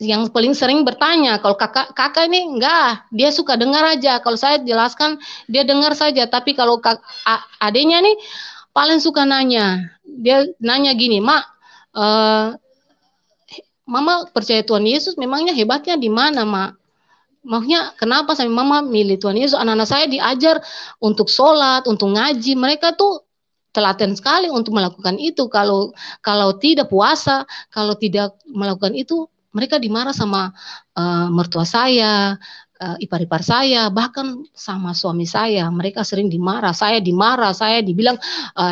yang paling sering bertanya. Kalau kakak ini enggak, dia suka dengar aja. Kalau saya jelaskan, dia dengar saja. Tapi kalau adenya nih paling suka nanya. Dia nanya gini, Mak, Mama percaya Tuhan Yesus, memangnya hebatnya di mana, Mak? Maksudnya kenapa sampai Mama milih Tuhan Yesus? Anak-anak saya diajar untuk sholat, untuk ngaji. Mereka tuh telaten sekali untuk melakukan itu. Kalau tidak puasa, kalau tidak melakukan itu, mereka dimarah sama mertua saya, ipar-ipar saya, bahkan sama suami saya. Mereka sering dimarah, saya dibilang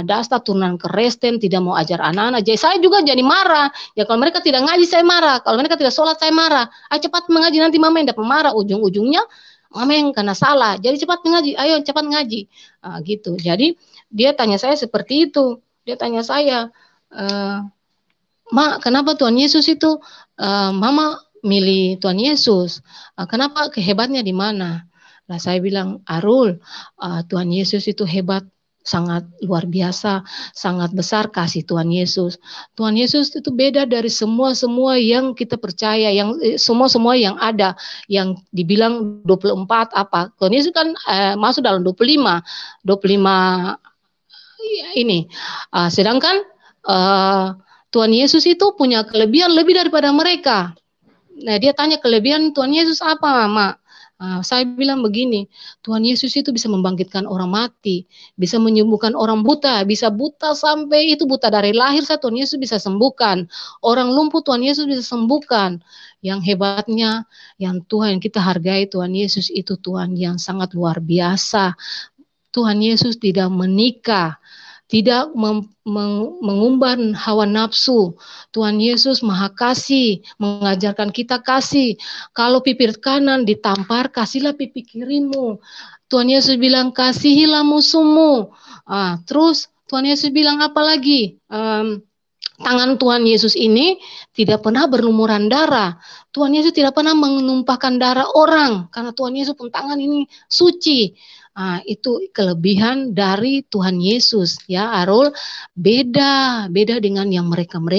dasar turunan Kristen, tidak mau ajar anak-anak. Jadi saya juga jadi marah. Ya kalau mereka tidak ngaji, saya marah. Kalau mereka tidak sholat, saya marah. Ayo cepat mengaji, nanti Mama yang dapat marah. Ujung-ujungnya Mama yang kena salah. Jadi cepat mengaji, ayo cepat ngaji. Gitu. Jadi dia tanya saya seperti itu. Dia tanya saya, Mak, kenapa Tuhan Yesus itu Mama milih Tuhan Yesus? Kenapa kehebatnya di mana? Nah, saya bilang, Arul, Tuhan Yesus itu hebat, sangat luar biasa, sangat besar kasih Tuhan Yesus. Tuhan Yesus itu beda dari semua yang kita percaya, yang semua yang ada, yang dibilang 24 apa. Tuhan Yesus kan masuk dalam 25 ini. Sedangkan Tuhan Yesus itu punya kelebihan lebih daripada mereka. Nah, dia tanya kelebihan Tuhan Yesus apa, Mama? Saya bilang begini, Tuhan Yesus itu bisa membangkitkan orang mati, bisa menyembuhkan orang buta, bisa buta sampai itu buta dari lahir, Tuhan Yesus bisa sembuhkan. Orang lumpuh Tuhan Yesus bisa sembuhkan. Yang hebatnya, yang Tuhan yang kita hargai, Tuhan Yesus itu Tuhan yang sangat luar biasa. Tuhan Yesus tidak menikah, tidak mengumbar hawa nafsu. Tuhan Yesus maha kasih, mengajarkan kita kasih. Kalau pipi kanan ditampar, kasihlah pipi kirimu. Tuhan Yesus bilang, kasihilah musuhmu. Terus Tuhan Yesus bilang apa lagi? Tangan Tuhan Yesus ini tidak pernah berlumuran darah. Tuhan Yesus tidak pernah menumpahkan darah orang, karena Tuhan Yesus pun tangan ini suci. Itu kelebihan dari Tuhan Yesus, ya Arul. Beda dengan yang mereka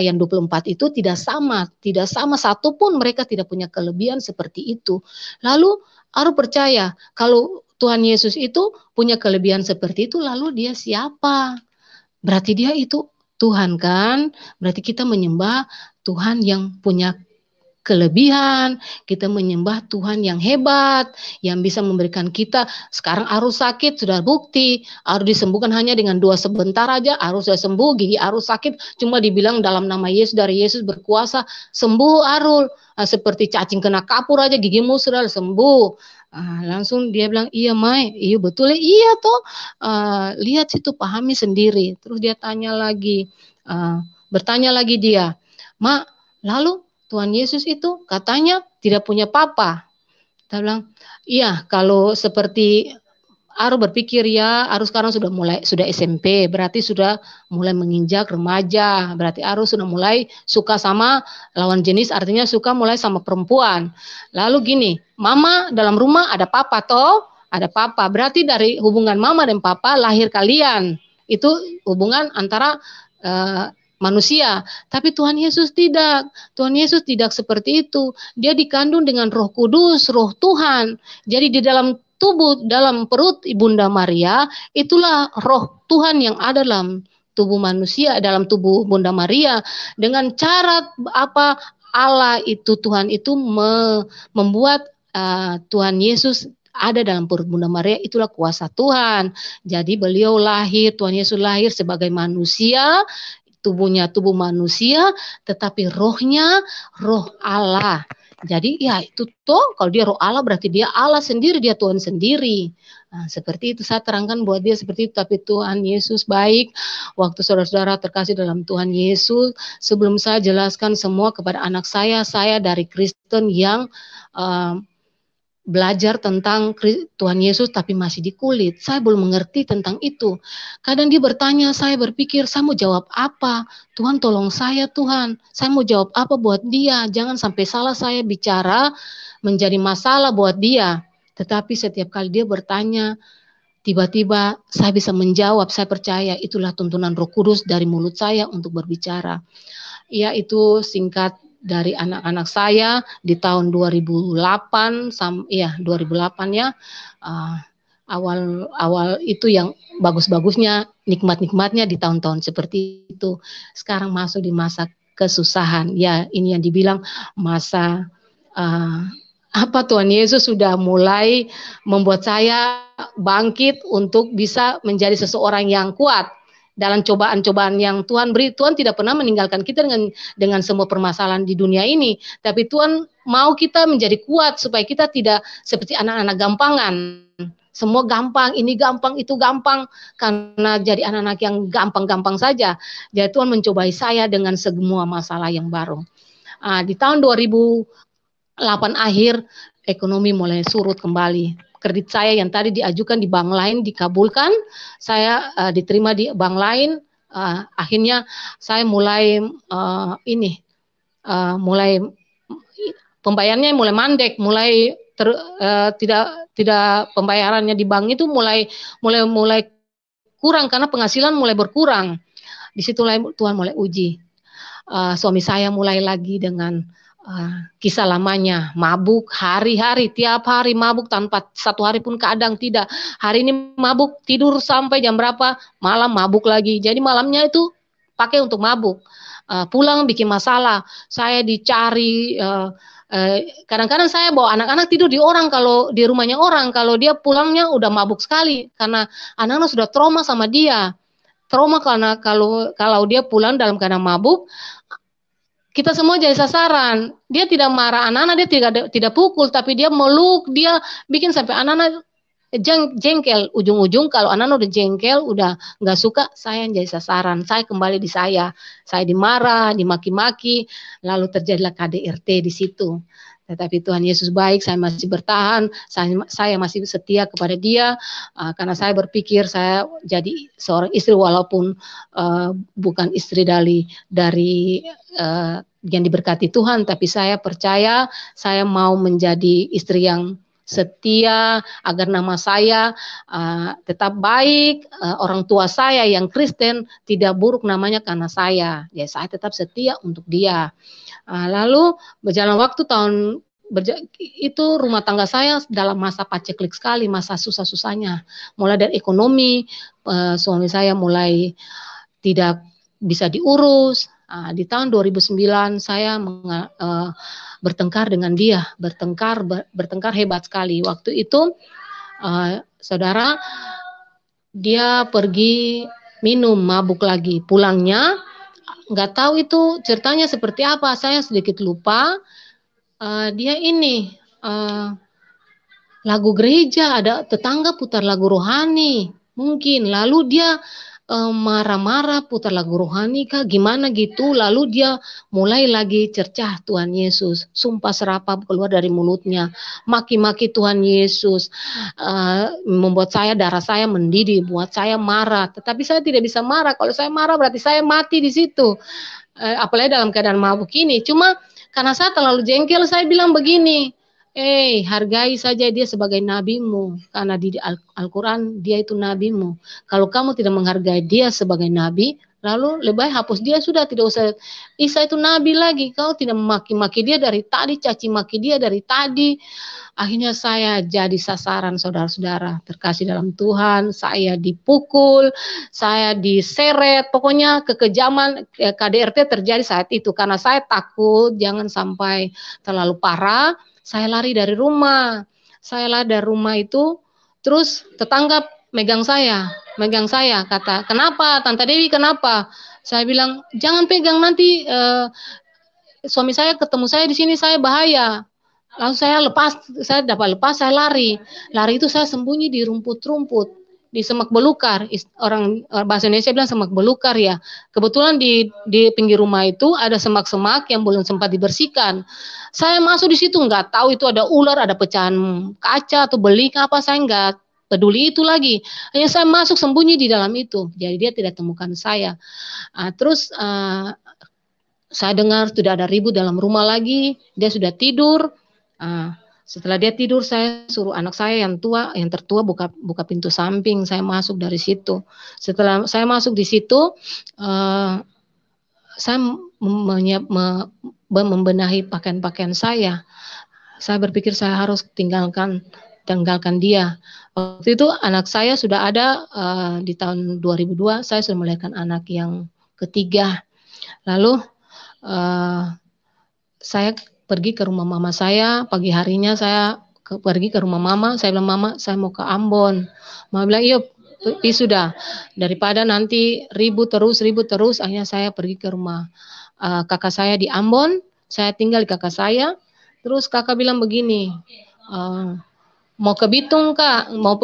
yang 24 itu tidak sama satupun mereka tidak punya kelebihan seperti itu. Lalu Arul percaya kalau Tuhan Yesus itu punya kelebihan seperti itu, lalu dia siapa? Berarti dia itu Tuhan kan? Berarti kita menyembah Tuhan yang punya kelebihan, kita menyembah Tuhan yang hebat, yang bisa memberikan kita. Sekarang Arul sakit, sudah bukti. Arul disembuhkan hanya dengan 2 sebentar aja, Arul sudah sembuh. Gigi Arul sakit, cuma dibilang dalam nama Yesus, dari Yesus berkuasa, sembuh Arul. Seperti cacing kena kapur aja, gigimu sudah sembuh. Langsung dia bilang, iya Mai, iya betul, iya toh. Lihat situ, pahami sendiri. Terus dia bertanya lagi dia, Mak, lalu Tuhan Yesus itu katanya tidak punya papa. Kita bilang, iya, kalau seperti Arul berpikir ya, Arul sekarang sudah SMP, berarti sudah mulai menginjak remaja, berarti Arul sudah mulai suka sama lawan jenis, artinya suka mulai sama perempuan. Lalu gini, Mama dalam rumah ada papa toh? ada papa. Berarti dari hubungan mama dan papa lahir kalian. Itu hubungan antara manusia. Tapi Tuhan Yesus tidak. Tuhan Yesus tidak seperti itu. Dia dikandung dengan Roh Kudus, Roh Tuhan. Jadi di dalam tubuh, dalam perut Ibunda Maria, itulah Roh Tuhan yang ada dalam tubuh manusia, dalam tubuh Bunda Maria. Dengan cara apa Allah itu, Tuhan itu membuat Tuhan Yesus ada dalam perut Bunda Maria, itulah kuasa Tuhan. Jadi beliau lahir, Tuhan Yesus lahir sebagai manusia, tubuhnya tubuh manusia, tetapi rohnya roh Allah. Jadi ya itu toh, kalau dia roh Allah berarti dia Allah sendiri, dia Tuhan sendiri. Nah, seperti itu saya terangkan buat dia seperti itu. Tapi Tuhan Yesus baik. Waktu saudara-saudara terkasih dalam Tuhan Yesus, sebelum saya jelaskan semua kepada anak saya dari Kristen yang belajar tentang Tuhan Yesus tapi masih di kulit. Saya belum mengerti tentang itu. Kadang dia bertanya, saya berpikir, saya mau jawab apa? Tuhan tolong saya Tuhan. Saya mau jawab apa buat dia? Jangan sampai salah saya bicara menjadi masalah buat dia. Tetapi setiap kali dia bertanya, tiba-tiba saya bisa menjawab. Saya percaya itulah tuntunan Roh Kudus dari mulut saya untuk berbicara. Ya, itu singkat dari anak-anak saya di tahun 2008 ya 2008 ya, awal itu yang bagus-bagusnya, nikmat-nikmatnya di tahun-tahun seperti itu. Sekarang masuk di masa kesusahan, ya ini yang dibilang masa Tuhan Yesus sudah mulai membuat saya bangkit untuk bisa menjadi seseorang yang kuat dalam cobaan-cobaan yang Tuhan beri. Tuhan tidak pernah meninggalkan kita dengan semua permasalahan di dunia ini. Tapi Tuhan mau kita menjadi kuat supaya kita tidak seperti anak-anak gampangan. Semua gampang, ini gampang, itu gampang. Karena jadi anak-anak yang gampang-gampang saja. Jadi Tuhan mencobai saya dengan semua masalah yang baru. Di tahun 2008 akhir, ekonomi mulai surut kembali. Kredit saya yang tadi diajukan di bank lain dikabulkan, saya diterima di bank lain. Akhirnya saya mulai mulai pembayarannya mulai mandek, mulai tidak pembayarannya di bank itu mulai kurang karena penghasilan mulai berkurang. Di situ Tuhan mulai uji. Suami saya mulai lagi dengan kisah lamanya, mabuk hari-hari, tiap hari mabuk tanpa satu hari pun kadang tidak. Hari ini mabuk, tidur sampai jam berapa, malam mabuk lagi. Jadi malamnya itu pakai untuk mabuk. Pulang bikin masalah, saya dicari. Kadang-kadang saya bawa anak-anak tidur di orang, kalau di rumahnya orang, kalau dia pulangnya udah mabuk sekali karena anak-anak sudah trauma sama dia. Trauma karena kalau dia pulang dalam keadaan mabuk, kita semua jadi sasaran. Dia tidak marah anak-anak, dia tidak pukul, tapi dia meluk, dia bikin sampai anak-anak jengkel. Ujung-ujung kalau anak-anak udah jengkel, udah nggak suka, saya yang jadi sasaran. Saya kembali di saya dimarah, dimaki-maki, lalu terjadilah KDRT di situ. Tetapi Tuhan Yesus baik, saya masih bertahan, saya masih setia kepada dia, karena saya berpikir saya jadi seorang istri walaupun bukan istri dari yang diberkati Tuhan, tapi saya percaya saya mau menjadi istri yang setia agar nama saya tetap baik, orang tua saya yang Kristen tidak buruk namanya karena saya tetap setia untuk dia. Lalu berjalan waktu itu rumah tangga saya dalam masa paceklik sekali, masa susah-susahnya. Mulai dari ekonomi, suami saya mulai tidak bisa diurus. Di tahun 2009 saya bertengkar dengan dia, bertengkar hebat sekali. Waktu itu saudara, dia pergi minum, mabuk lagi. Pulangnya nggak tahu itu ceritanya seperti apa, saya sedikit lupa. Dia ini lagu gereja, ada tetangga putar lagu rohani mungkin, lalu dia marah-marah putar lagu rohani kah gimana gitu, lalu dia mulai lagi cercah Tuhan Yesus, sumpah serapah keluar dari mulutnya, maki-maki Tuhan Yesus, membuat darah saya mendidih, buat saya marah. Tetapi saya tidak bisa marah, kalau saya marah berarti saya mati di situ, apalagi dalam keadaan mabuk ini. Cuma karena saya terlalu jengkel, saya bilang begini, hargai saja dia sebagai nabimu, karena di Al-Quran dia itu nabimu. Kalau kamu tidak menghargai dia sebagai nabi, lalu lebih baik hapus dia, sudah, tidak usah. Isa itu nabi lagi, kau tidak memaki-maki dia dari tadi, caci maki dia dari tadi. Akhirnya saya jadi sasaran, saudara-saudara terkasih dalam Tuhan. Saya dipukul, saya diseret, pokoknya kekejaman KDRT terjadi saat itu. Karena saya takut jangan sampai terlalu parah, saya lari dari rumah. Saya lari dari rumah itu, terus tetangga megang saya, kata, kenapa Tante Dewi, kenapa? Saya bilang, jangan pegang, nanti suami saya ketemu saya di sini, saya bahaya. Lalu saya dapat lepas, saya lari. Lari itu saya sembunyi di rumput-rumput, di semak belukar. Orang bahasa Indonesia bilang semak belukar ya. Kebetulan di pinggir rumah itu ada semak-semak yang belum sempat dibersihkan. Saya masuk di situ, nggak tahu itu ada ular, ada pecahan kaca atau beling apa, saya nggak peduli itu lagi. Hanya saya masuk sembunyi di dalam itu. Jadi dia tidak temukan saya. Terus saya dengar sudah ada ribut dalam rumah lagi. Dia sudah tidur. Setelah dia tidur, saya suruh anak saya yang tertua buka pintu samping. Saya masuk dari situ. Setelah saya masuk di situ, saya membenahi pakaian-pakaian saya. Saya berpikir saya harus tinggalkan dia. Waktu itu anak saya sudah ada di tahun 2002. Saya sudah melahirkan anak yang ketiga. Lalu saya pergi ke rumah mama saya. Pagi harinya saya pergi ke rumah mama. Saya bilang, Mama, saya mau ke Ambon. Mama bilang, iya, sudah. Daripada nanti ribut terus. Akhirnya saya pergi ke rumah kakak saya di Ambon. Saya tinggal di kakak saya. Terus kakak bilang begini, mau ke Bitung Kak, mau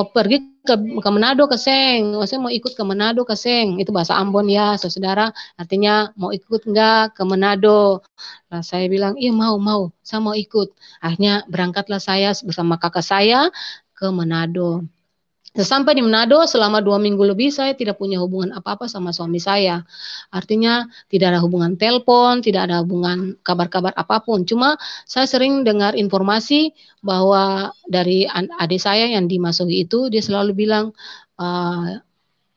pergi ke Manado ke Seng, saya mau ikut ke Manado ke Seng, itu bahasa Ambon ya saudara, artinya mau ikut enggak ke Manado. Nah, saya bilang iya mau, saya mau ikut. Akhirnya berangkatlah saya bersama kakak saya ke Manado. Sampai di Manado selama 2 minggu lebih saya tidak punya hubungan apa-apa sama suami saya. Artinya tidak ada hubungan telepon, tidak ada hubungan kabar-kabar apapun. Cuma saya sering dengar informasi bahwa dari adik saya yang dimasuki itu, dia selalu bilang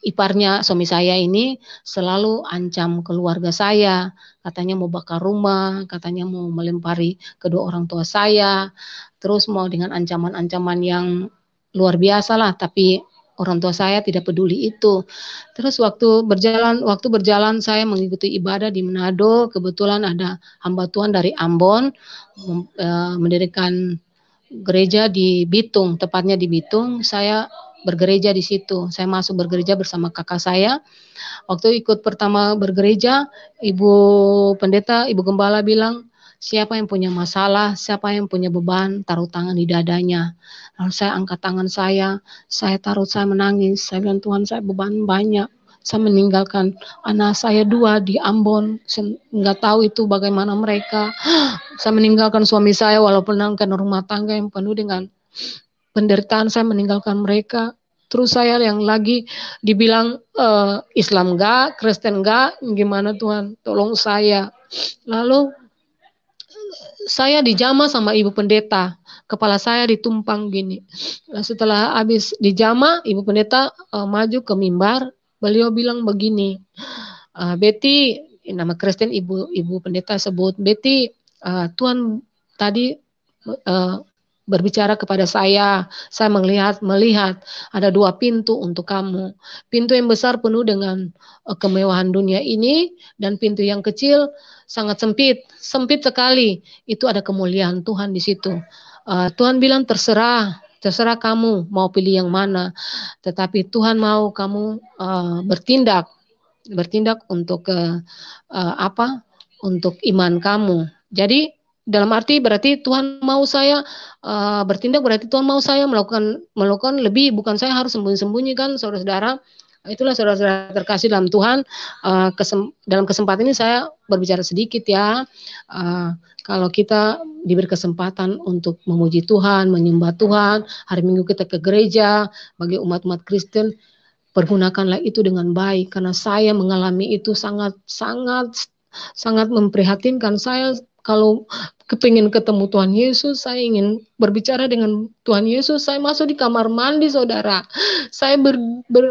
iparnya suami saya ini selalu ancam keluarga saya. Katanya mau bakar rumah, katanya mau melempari kedua orang tua saya. Terus mau dengan ancaman-ancaman yang luar biasa lah, tapi orang tua saya tidak peduli itu. Terus waktu berjalan saya mengikuti ibadah di Manado, kebetulan ada hamba Tuhan dari Ambon mendirikan gereja di Bitung, tepatnya di Bitung. Saya bergereja di situ. Saya masuk bergereja bersama kakak saya. Waktu ikut pertama bergereja, Ibu Pendeta, Ibu Gembala bilang, siapa yang punya masalah, siapa yang punya beban, taruh tangan di dadanya. Lalu saya angkat tangan saya taruh, saya menangis. Saya bilang, Tuhan, saya beban banyak. Saya meninggalkan anak saya 2 di Ambon. Saya nggak tahu itu bagaimana mereka. Saya meninggalkan suami saya walaupun menangkan rumah tangga yang penuh dengan penderitaan. Saya meninggalkan mereka. Terus saya yang lagi dibilang Islam enggak, Kristen enggak, gimana Tuhan, tolong saya. Lalu saya dijamah sama Ibu Pendeta, kepala saya ditumpang gini. Setelah habis dijamah, Ibu Pendeta maju ke mimbar, beliau bilang begini, Betty, nama Kristen Ibu Pendeta sebut, Betty, Tuhan tadi berbicara kepada saya melihat ada 2 pintu untuk kamu. Pintu yang besar penuh dengan kemewahan dunia ini, dan pintu yang kecil sangat sempit sekali. Itu ada kemuliaan Tuhan di situ. Tuhan bilang terserah kamu mau pilih yang mana, tetapi Tuhan mau kamu bertindak untuk untuk iman kamu. Jadi dalam arti berarti Tuhan mau saya bertindak, berarti Tuhan mau saya melakukan lebih, bukan saya harus sembunyi-sembunyi kan, saudara-saudara. Itulah saudara-saudara terkasih dalam Tuhan. Dalam kesempatan ini saya berbicara sedikit ya. Kalau kita diberi kesempatan untuk memuji Tuhan, menyembah Tuhan, hari Minggu kita ke gereja, bagi umat-umat Kristen, pergunakanlah itu dengan baik, karena saya mengalami itu sangat memprihatinkan. Saya kalau kepingin ketemu Tuhan Yesus, saya ingin berbicara dengan Tuhan Yesus, saya masuk di kamar mandi, saudara. Saya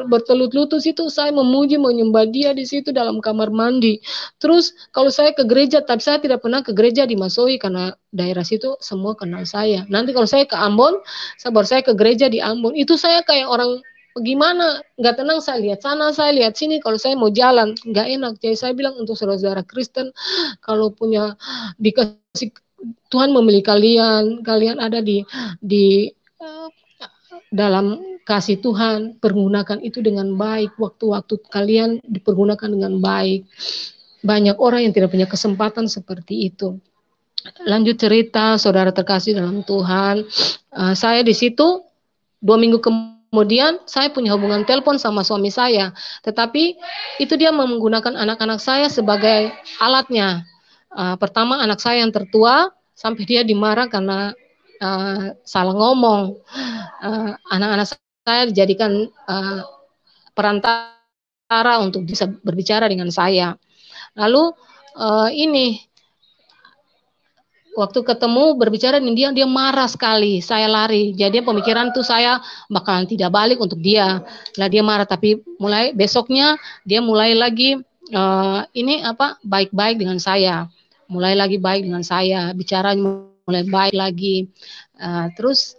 bertelut lutut situ, saya memuji, menyembah Dia di situ dalam kamar mandi. Terus kalau saya ke gereja, tapi saya tidak pernah ke gereja di Masohi karena daerah situ semua kenal saya. Nanti kalau saya ke Ambon, baru saya ke gereja di Ambon. Itu saya kayak orang gimana, nggak tenang, saya lihat sana, saya lihat sini, kalau saya mau jalan, nggak enak. Jadi saya bilang untuk saudara-saudara Kristen, kalau punya dikasih Tuhan memilih kalian, kalian ada di dalam kasih Tuhan, pergunakan itu dengan baik, waktu-waktu kalian dipergunakan dengan baik. Banyak orang yang tidak punya kesempatan seperti itu. Lanjut cerita, saudara terkasih dalam Tuhan, saya di situ 2 minggu kemudian saya punya hubungan telepon sama suami saya, tetapi itu dia menggunakan anak-anak saya sebagai alatnya. Pertama anak saya yang tertua, sampai dia dimarah karena salah ngomong. Anak-anak saya dijadikan perantara untuk bisa berbicara dengan saya. Lalu ini waktu ketemu berbicara dengan dia marah sekali, saya lari. Jadi pemikiran tuh saya bakalan tidak balik untuk dia. Lah dia marah, tapi mulai besoknya dia mulai lagi baik-baik dengan saya. Mulai lagi baik dengan saya, bicara mulai baik lagi. Terus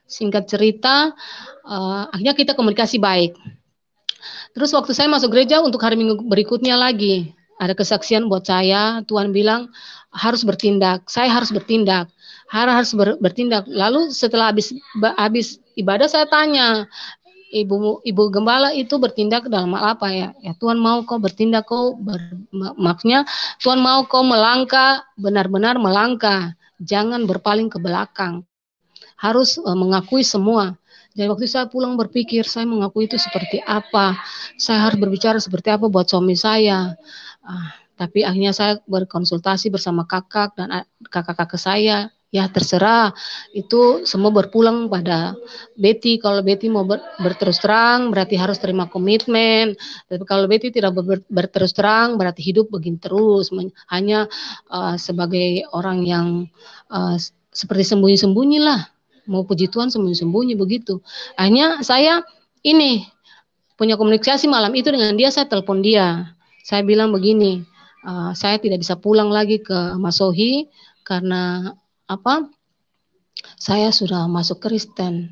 singkat cerita, akhirnya kita komunikasi baik. Terus waktu saya masuk gereja untuk hari Minggu berikutnya lagi, ada kesaksian buat saya. Tuhan bilang harus bertindak, saya harus bertindak, harus bertindak. Lalu setelah habis ibadah saya tanya, Ibu Gembala itu bertindak dalam hal apa ya? Ya Tuhan mau kau bertindak, maksudnya Tuhan mau kau melangkah, benar-benar melangkah, jangan berpaling ke belakang, harus mengakui semua. Jadi waktu saya pulang berpikir, saya mengakui itu seperti apa, saya harus berbicara seperti apa buat suami saya. Tapi akhirnya saya berkonsultasi bersama kakak dan kakak-kakak saya. Ya terserah, itu semua berpulang pada Betty. Kalau Betty mau berterus terang, berarti harus terima komitmen. Tapi kalau Betty tidak berterus terang, berarti hidup begini terus. Hanya sebagai orang yang seperti sembunyi-sembunyi lah. Mau puji Tuhan sembunyi-sembunyi begitu. Akhirnya saya ini punya komunikasi malam itu dengan dia, saya telepon dia. Saya bilang begini, saya tidak bisa pulang lagi ke Masohi karena saya sudah masuk Kristen,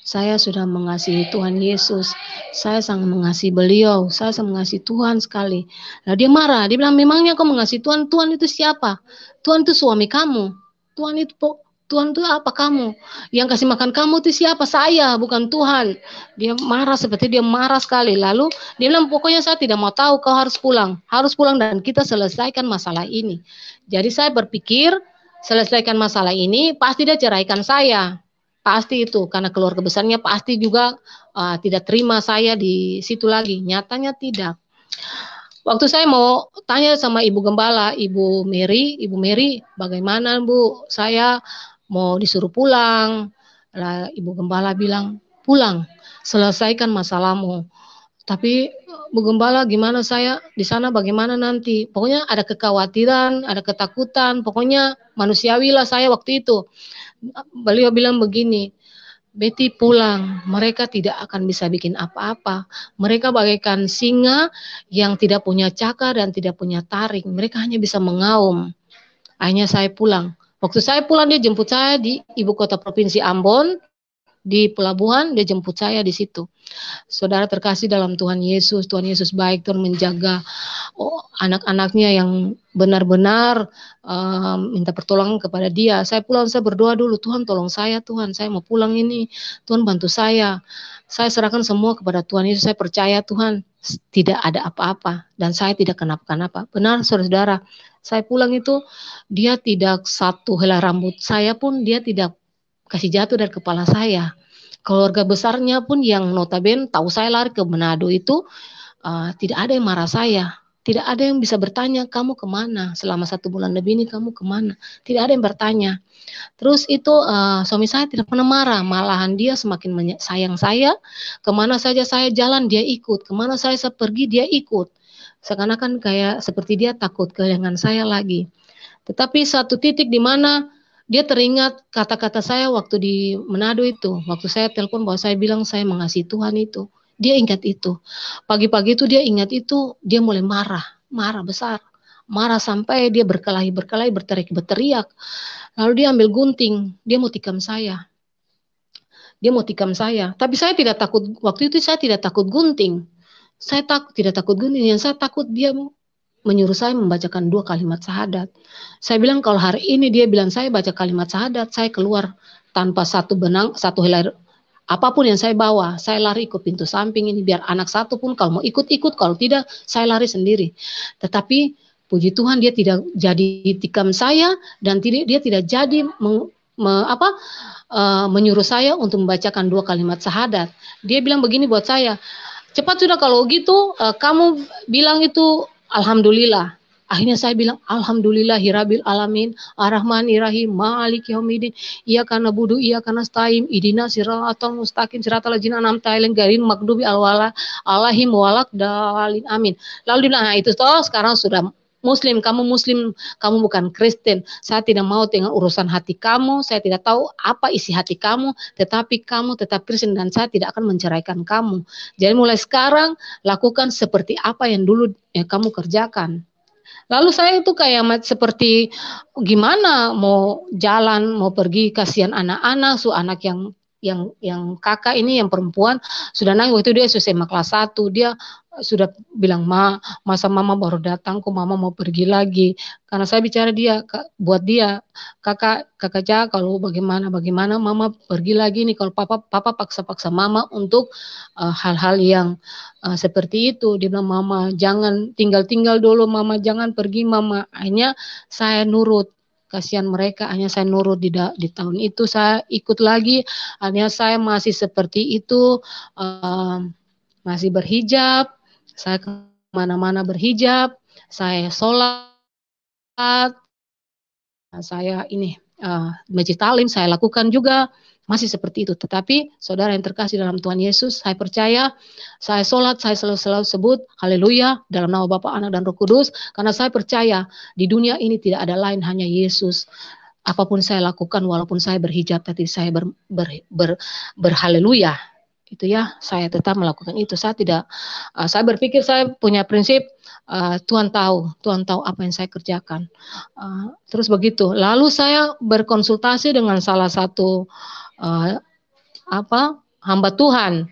saya sudah mengasihi Tuhan Yesus, saya sangat mengasihi beliau, saya sangat mengasihi Tuhan sekali. Nah dia marah, dia bilang memangnya kau mengasihi Tuhan, Tuhan itu siapa? Tuhan itu suami kamu, Tuhan itu apa kamu? Yang kasih makan kamu itu siapa? Saya, bukan Tuhan. Dia marah, seperti dia marah sekali. Lalu dia bilang pokoknya saya tidak mau tahu, kau harus pulang dan kita selesaikan masalah ini. Jadi saya berpikir selesaikan masalah ini, pasti dia ceraikan saya. Pasti itu, karena keluarga besarnya pasti juga tidak terima saya di situ lagi. Nyatanya tidak. Waktu saya mau tanya sama Ibu Gembala, Ibu Mary, bagaimana Bu? Saya mau disuruh pulang. Lah Ibu Gembala bilang, pulang, selesaikan masalahmu. Tapi Bu Gembala gimana saya di sana bagaimana nanti? Pokoknya ada kekhawatiran, ada ketakutan, pokoknya manusiawi lah saya waktu itu. Beliau bilang begini, Betty pulang, mereka tidak akan bisa bikin apa-apa. Mereka bagaikan singa yang tidak punya cakar dan tidak punya taring. Mereka hanya bisa mengaum. Akhirnya saya pulang. Waktu saya pulang dia jemput saya di ibu kota provinsi Ambon, di pelabuhan, dia jemput saya di situ. Saudara terkasih dalam Tuhan Yesus baik, Tuhan menjaga anak-anaknya yang benar-benar minta pertolongan kepada dia. Saya pulang, saya berdoa dulu, Tuhan tolong saya, Tuhan, saya mau pulang ini, Tuhan bantu saya serahkan semua kepada Tuhan Yesus. Saya percaya Tuhan tidak ada apa-apa dan saya tidak kenapa-kenapa. Benar saudara, saya pulang itu dia tidak satu helai rambut saya pun dia tidak kasih jatuh dari kepala saya. Keluarga besarnya pun yang notabene tahu saya lari ke Manado itu tidak ada yang marah saya. Tidak ada yang bisa bertanya, kamu kemana? Selama 1 bulan lebih ini kamu kemana? Tidak ada yang bertanya. Terus itu suami saya tidak pernah marah. Malahan dia semakin sayang saya. Kemana saja saya jalan dia ikut. Kemana saya pergi dia ikut. Seakan-akan kayak seperti dia takut kehilangan saya lagi. Tetapi satu titik di mana dia teringat kata-kata saya waktu di Manado itu. Waktu saya telepon bahwa saya bilang saya mengasihi Tuhan itu. Dia ingat itu. Pagi-pagi itu dia ingat itu, dia mulai marah. Marah besar. Marah sampai dia berkelahi, berteriak. Lalu dia ambil gunting, dia mau tikam saya. Dia mau tikam saya. Tapi saya tidak takut, waktu itu saya tidak takut gunting. Saya tidak takut gunting, yang saya takut dia menyuruh saya membacakan 2 kalimat syahadat. Saya bilang kalau hari ini dia bilang saya baca kalimat syahadat, saya keluar tanpa satu benang, satu helai apapun yang saya bawa, saya lari ke pintu samping ini biar anak satu pun kalau mau ikut-ikut, kalau tidak saya lari sendiri. Tetapi puji Tuhan dia tidak jadi tikam saya dan dia tidak jadi menyuruh saya untuk membacakan 2 kalimat syahadat. Dia bilang begini buat saya, cepat sudah kalau gitu kamu bilang itu alhamdulillah. Akhirnya saya bilang alhamdulillahirabbil alamin arrahmanirrahim maliki yaumiddin iyyaka na'budu iyyaka nasta'in ihdinas siratal mustaqim siratal ladzina an'amta 'alaihim ghairil maghdubi alaihim waladdallin amin. Lalu dia bilang, nah itu toh sekarang sudah Muslim, kamu bukan Kristen. Saya tidak mau dengan urusan hati kamu, saya tidak tahu apa isi hati kamu, tetapi kamu tetap Kristen dan saya tidak akan menceraikan kamu. Jadi mulai sekarang lakukan seperti apa yang dulu kamu kerjakan. Lalu saya itu kayak seperti gimana mau jalan, mau pergi, kasihan anak-anak, anak yang kakak ini yang perempuan sudah nangis waktu itu dia SMA kelas 1, dia sudah bilang masa mama baru datang kok mama mau pergi lagi, karena saya bicara buat dia kakak kalau bagaimana mama pergi lagi nih kalau papa paksa mama untuk hal-hal yang seperti itu. Dia bilang mama jangan tinggal dulu, mama jangan pergi mama. Akhirnya saya nurut, kasihan mereka, hanya saya nurut di tahun itu saya ikut lagi, hanya saya masih seperti itu, masih berhijab, saya kemana-mana berhijab, saya sholat, saya ini masjid talim saya lakukan juga, masih seperti itu. Tetapi saudara yang terkasih dalam Tuhan Yesus, saya percaya, saya sholat, saya selalu sebut haleluya dalam nama Bapa, Anak dan Roh Kudus, karena saya percaya di dunia ini tidak ada lain hanya Yesus. Apapun saya lakukan, walaupun saya berhijab, tapi saya berhaleluya. Itu ya, saya tetap melakukan itu. Saya tidak, saya berpikir saya punya prinsip, Tuhan tahu apa yang saya kerjakan. Terus begitu. Lalu saya berkonsultasi dengan salah satu hamba Tuhan.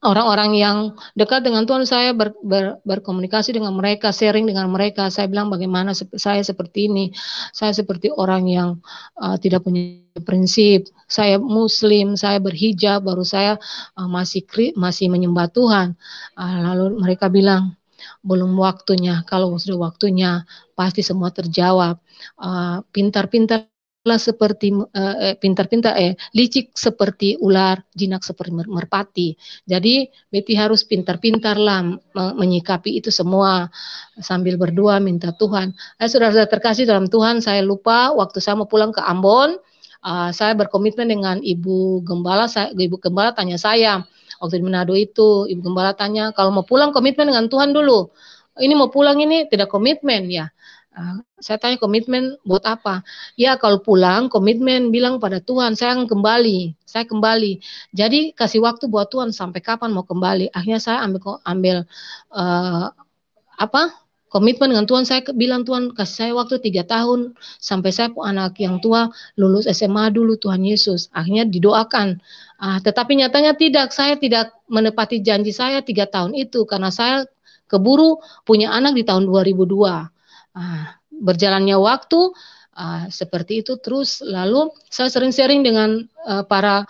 Orang-orang yang dekat dengan Tuhan, saya berkomunikasi dengan mereka, sharing dengan mereka. Saya bilang bagaimana saya seperti ini. Saya seperti orang yang tidak punya prinsip. Saya Muslim, saya berhijab, baru saya masih menyembah Tuhan. Lalu mereka bilang belum waktunya. Kalau sudah waktunya, pasti semua terjawab. Pintar-pintar seperti licik seperti ular, jinak seperti merpati. Jadi Betty harus pintar-pintarlah menyikapi itu semua sambil berdoa minta Tuhan. Saudara-saudara terkasih dalam Tuhan, saya lupa waktu saya mau pulang ke Ambon, saya berkomitmen dengan Ibu Gembala. Ibu Gembala tanya saya waktu di Manado itu, Ibu Gembala tanya kalau mau pulang komitmen dengan Tuhan dulu. Ini mau pulang ini tidak komitmen ya. Saya tanya komitmen buat apa? Ya kalau pulang komitmen bilang pada Tuhan saya akan kembali, saya kembali. Jadi kasih waktu buat Tuhan sampai kapan mau kembali. Akhirnya saya ambil komitmen dengan Tuhan. Saya bilang Tuhan kasih saya waktu 3 tahun sampai saya anak yang tua lulus SMA dulu Tuhan Yesus. Akhirnya didoakan. Tetapi nyatanya tidak, saya tidak menepati janji saya 3 tahun itu karena saya keburu punya anak di tahun 2002. Berjalannya waktu seperti itu terus. Lalu saya sering sharing dengan para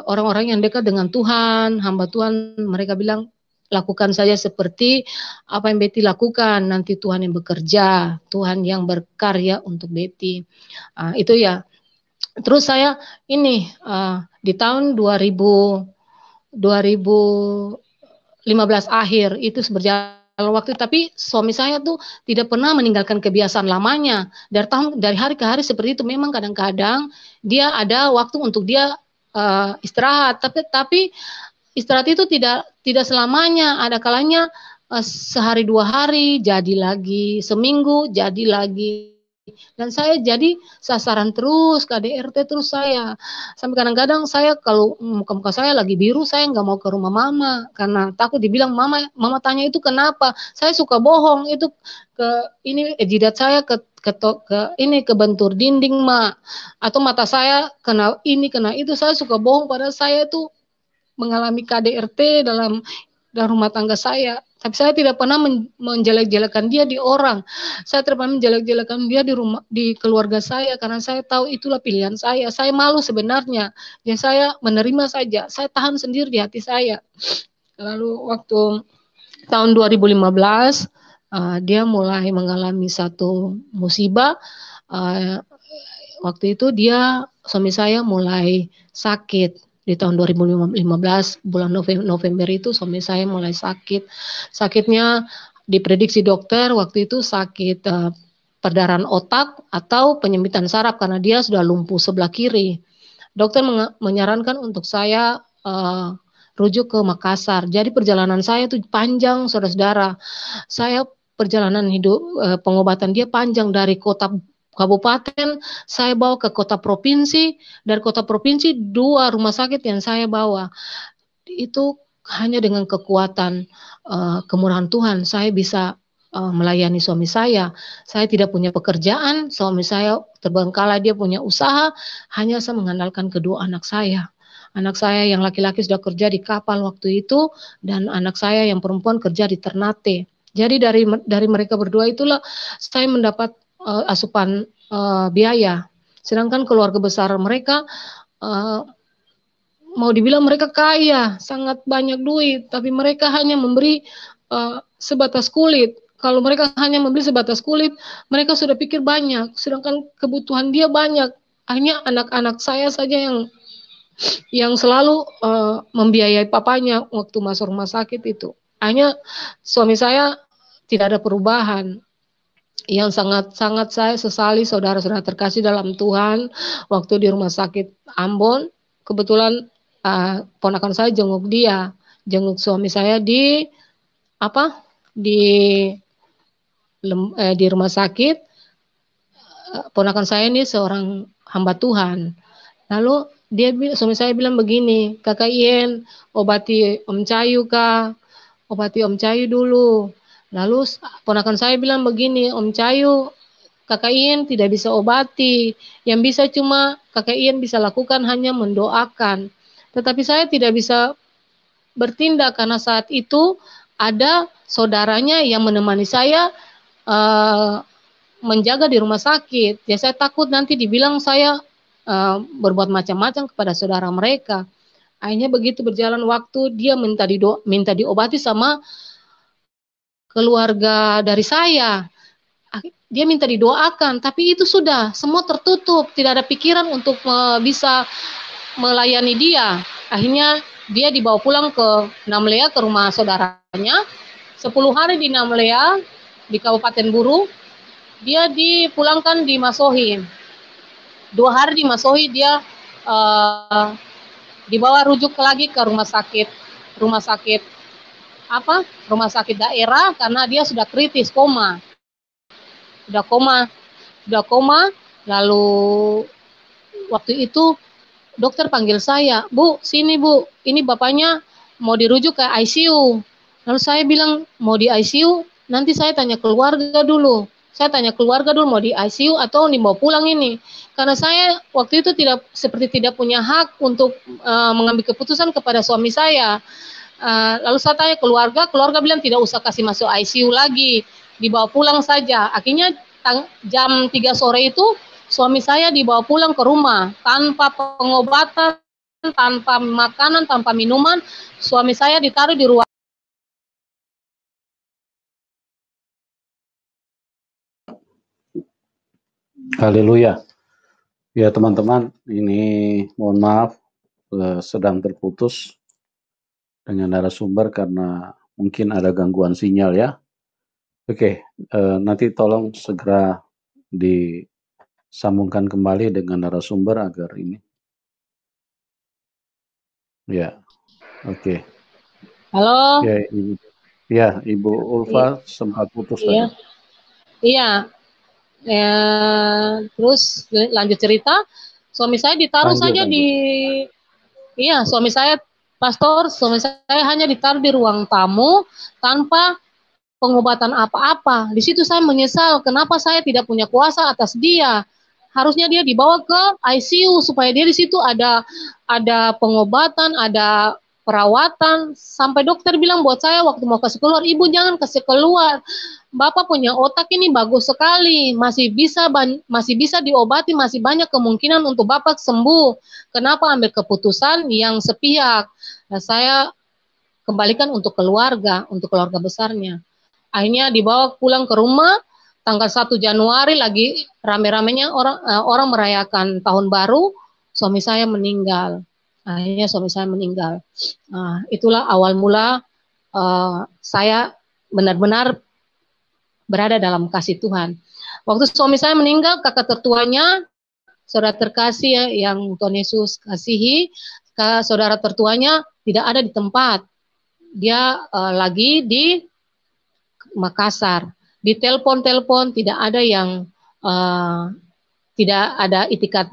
orang-orang yang dekat dengan Tuhan, hamba Tuhan. Mereka bilang lakukan saja seperti apa yang Betty lakukan, nanti Tuhan yang bekerja, Tuhan yang berkarya untuk Betty. Itu ya. Terus saya ini di tahun 2015 akhir itu berjalan waktu, tapi suami saya tuh tidak pernah meninggalkan kebiasaan lamanya. Dari hari ke hari seperti itu. Memang kadang-kadang dia ada waktu untuk dia istirahat, tapi istirahat itu tidak selamanya. Ada kalanya sehari 2 hari jadi lagi, seminggu jadi lagi. Dan saya jadi sasaran terus KDRT terus saya. Sampai kadang-kadang saya kalau muka-muka saya lagi biru, saya nggak mau ke rumah mama karena takut dibilang mama tanya itu kenapa. Saya suka bohong itu ke ini jidat saya ke bentur dinding mak atau mata saya kena ini kena itu, saya suka bohong padahal saya itu mengalami KDRT dalam rumah tangga saya. Tapi saya tidak pernah menjelek-jelekan dia di orang. Saya tidak pernah menjelek-jelekan dia di keluarga saya karena saya tahu itulah pilihan saya. Saya malu sebenarnya. Ya saya menerima saja. Saya tahan sendiri di hati saya. Lalu waktu tahun 2015 dia mulai mengalami satu musibah. Waktu itu suami saya mulai sakit. Di tahun 2015 bulan November itu suami saya mulai sakit. Sakitnya diprediksi dokter waktu itu sakit perdarahan otak atau penyempitan saraf karena dia sudah lumpuh sebelah kiri. Dokter menyarankan untuk saya rujuk ke Makassar. Jadi perjalanan saya itu panjang, saudara-saudara. Saya perjalanan hidup pengobatan dia panjang dari kota kabupaten, saya bawa ke kota provinsi, dari kota provinsi 2 rumah sakit yang saya bawa. Itu hanya dengan kekuatan kemurahan Tuhan, saya bisa melayani suami saya. Saya tidak punya pekerjaan, suami saya terbengkalai, dia punya usaha, hanya saya mengandalkan kedua anak saya. Anak saya yang laki-laki sudah kerja di kapal waktu itu, dan anak saya yang perempuan kerja di Ternate. Jadi dari mereka berdua itulah saya mendapat asupan biaya. Sedangkan keluarga besar mereka mau dibilang mereka kaya, sangat banyak duit, tapi mereka hanya memberi sebatas kulit. Kalau mereka hanya memberi sebatas kulit, mereka sudah pikir banyak, sedangkan kebutuhan dia banyak. Akhirnya anak-anak saya saja yang selalu membiayai papanya waktu masuk rumah sakit itu. Hanya suami saya tidak ada perubahan. Yang sangat-sangat saya sesali saudara-saudara terkasih dalam Tuhan, waktu di rumah sakit Ambon, kebetulan ponakan saya jenguk suami saya di di rumah sakit. Ponakan saya ini seorang hamba Tuhan. Lalu suami saya bilang begini, Kakak Ien, obati Om Cayu kah? Obati Om Cayu dulu. Lalu ponakan saya bilang begini, Om Cayu, Kakak Ien tidak bisa obati. Yang bisa cuma Kakak Ien bisa lakukan hanya mendoakan. Tetapi saya tidak bisa bertindak karena saat itu ada saudaranya yang menemani saya menjaga di rumah sakit. Ya saya takut nanti dibilang saya berbuat macam-macam kepada saudara mereka. Akhirnya begitu berjalan waktu, dia minta diobati sama keluarga dari saya. Dia minta didoakan, tapi itu sudah semua tertutup, tidak ada pikiran untuk bisa melayani dia. Akhirnya dia dibawa pulang ke Namlea, ke rumah saudaranya. 10 hari di Namlea, di Kabupaten Buru, dia dipulangkan di Masohi. 2 hari di Masohi dia dibawa rujuk lagi ke rumah sakit daerah karena dia sudah kritis, koma. Sudah koma, lalu waktu itu dokter panggil saya, Bu, sini Bu, ini bapaknya mau dirujuk ke ICU. Lalu saya bilang, mau di ICU, nanti saya tanya keluarga dulu. Saya tanya keluarga dulu mau di ICU atau dibawa pulang ini. Karena saya waktu itu seperti tidak punya hak untuk mengambil keputusan kepada suami saya. Lalu saya tanya keluarga bilang tidak usah kasih masuk ICU lagi, dibawa pulang saja. Akhirnya jam 3 sore itu suami saya dibawa pulang ke rumah tanpa pengobatan, tanpa makanan, tanpa minuman. Suami saya ditaruh di ruang. Haleluya. Ya teman-teman, ini mohon maaf sedang terputus dengan narasumber karena mungkin ada gangguan sinyal ya. Oke, nanti tolong segera disambungkan kembali dengan narasumber agar ini. Ya, oke. Halo. Ya, Ibu Ulfa sempat putus tadi. Iya. Terus lanjut cerita, suami saya ditaruh saja di, iya suami saya pastor, suami saya hanya ditaruh di ruang tamu tanpa pengobatan apa-apa. Di situ saya menyesal kenapa saya tidak punya kuasa atas dia. Harusnya dia dibawa ke ICU supaya dia di situ ada pengobatan, ada perawatan. Sampai dokter bilang buat saya waktu mau kasih keluar, ibu jangan kasih keluar. Bapak punya otak ini bagus sekali, masih bisa diobati, masih banyak kemungkinan untuk Bapak sembuh. Kenapa ambil keputusan yang sepihak? Nah, saya kembalikan untuk keluarga besarnya. Akhirnya dibawa pulang ke rumah, tanggal 1 Januari lagi rame-ramenya orang merayakan tahun baru, suami saya meninggal. Akhirnya suami saya meninggal. Itulah awal mula saya benar-benar berada dalam kasih Tuhan. Waktu suami saya meninggal, kakak tertuanya, saudara terkasih ya, yang Tuhan Yesus kasihi, saudara tertuanya tidak ada di tempat. Dia lagi di Makassar. Di telepon tidak ada yang tidak ada itikat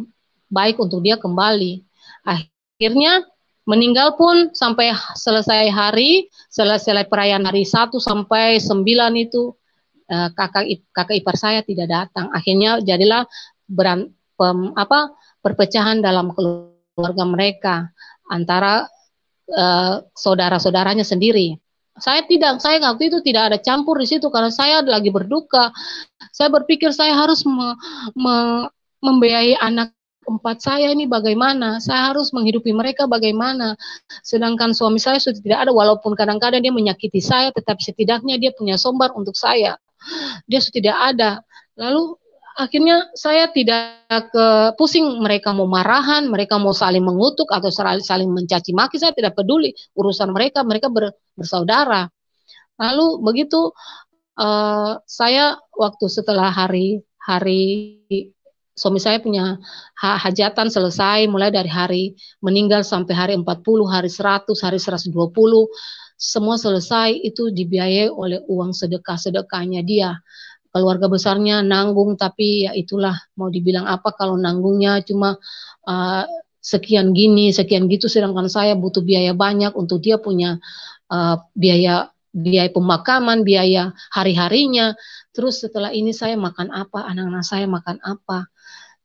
baik untuk dia kembali. Akhirnya meninggal pun sampai selesai perayaan hari 1 sampai 9 itu kakak ipar saya tidak datang. Akhirnya jadilah perpecahan dalam keluarga mereka antara saudara-saudaranya sendiri. Saya waktu itu tidak ada campur di situ karena saya lagi berduka. Saya berpikir saya harus membiayai anak 4 saya ini bagaimana. Saya harus menghidupi mereka bagaimana. Sedangkan suami saya sudah tidak ada, walaupun kadang-kadang dia menyakiti saya, tetapi setidaknya dia punya sumber untuk saya. Dia sudah tidak ada. Lalu akhirnya saya tidak pusing mereka mau marahan, mereka mau saling mengutuk atau saling mencaci maki, saya tidak peduli urusan mereka bersaudara. Lalu begitu saya waktu setelah hari suami saya punya hajatan selesai, mulai dari hari meninggal sampai hari 40, hari 100, hari 120, semua selesai, itu dibiayai oleh uang sedekahnya dia. Keluarga besarnya nanggung, tapi ya itulah, mau dibilang apa kalau nanggungnya cuma sekian gini, sekian gitu, sedangkan saya butuh biaya banyak untuk dia punya biaya pemakaman, biaya hari-harinya. Terus setelah ini saya makan apa, anak-anak saya makan apa.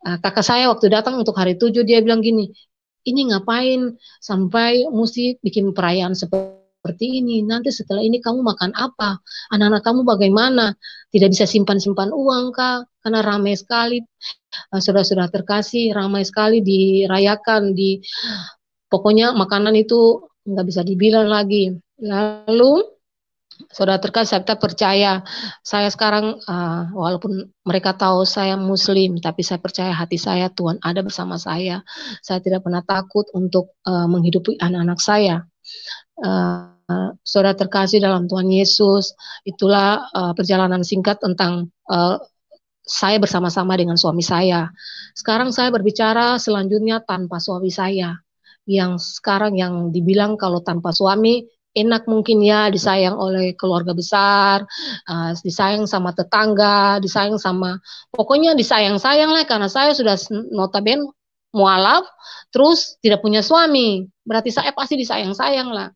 Kakak saya waktu datang untuk hari 7 dia bilang gini, ini ngapain sampai mesti bikin perayaan seperti ini, nanti setelah ini kamu makan apa, anak-anak kamu bagaimana, tidak bisa simpan-simpan uang kah, karena ramai sekali, saudara-saudara terkasih, ramai sekali dirayakan, pokoknya makanan itu nggak bisa dibilang lagi. Lalu saudara terkasih, saya percaya, saya sekarang walaupun mereka tahu saya Muslim, tapi saya percaya hati saya Tuhan ada bersama saya tidak pernah takut untuk menghidupi anak-anak saya. Saudara terkasih dalam Tuhan Yesus, itulah perjalanan singkat tentang saya bersama-sama dengan suami saya. Sekarang saya berbicara selanjutnya tanpa suami saya, yang sekarang yang dibilang kalau tanpa suami enak mungkin ya, disayang oleh keluarga besar, disayang sama tetangga, disayang sama, pokoknya disayang-sayang lah, karena saya sudah notabene mualaf, terus tidak punya suami, berarti saya pasti disayang-sayang lah.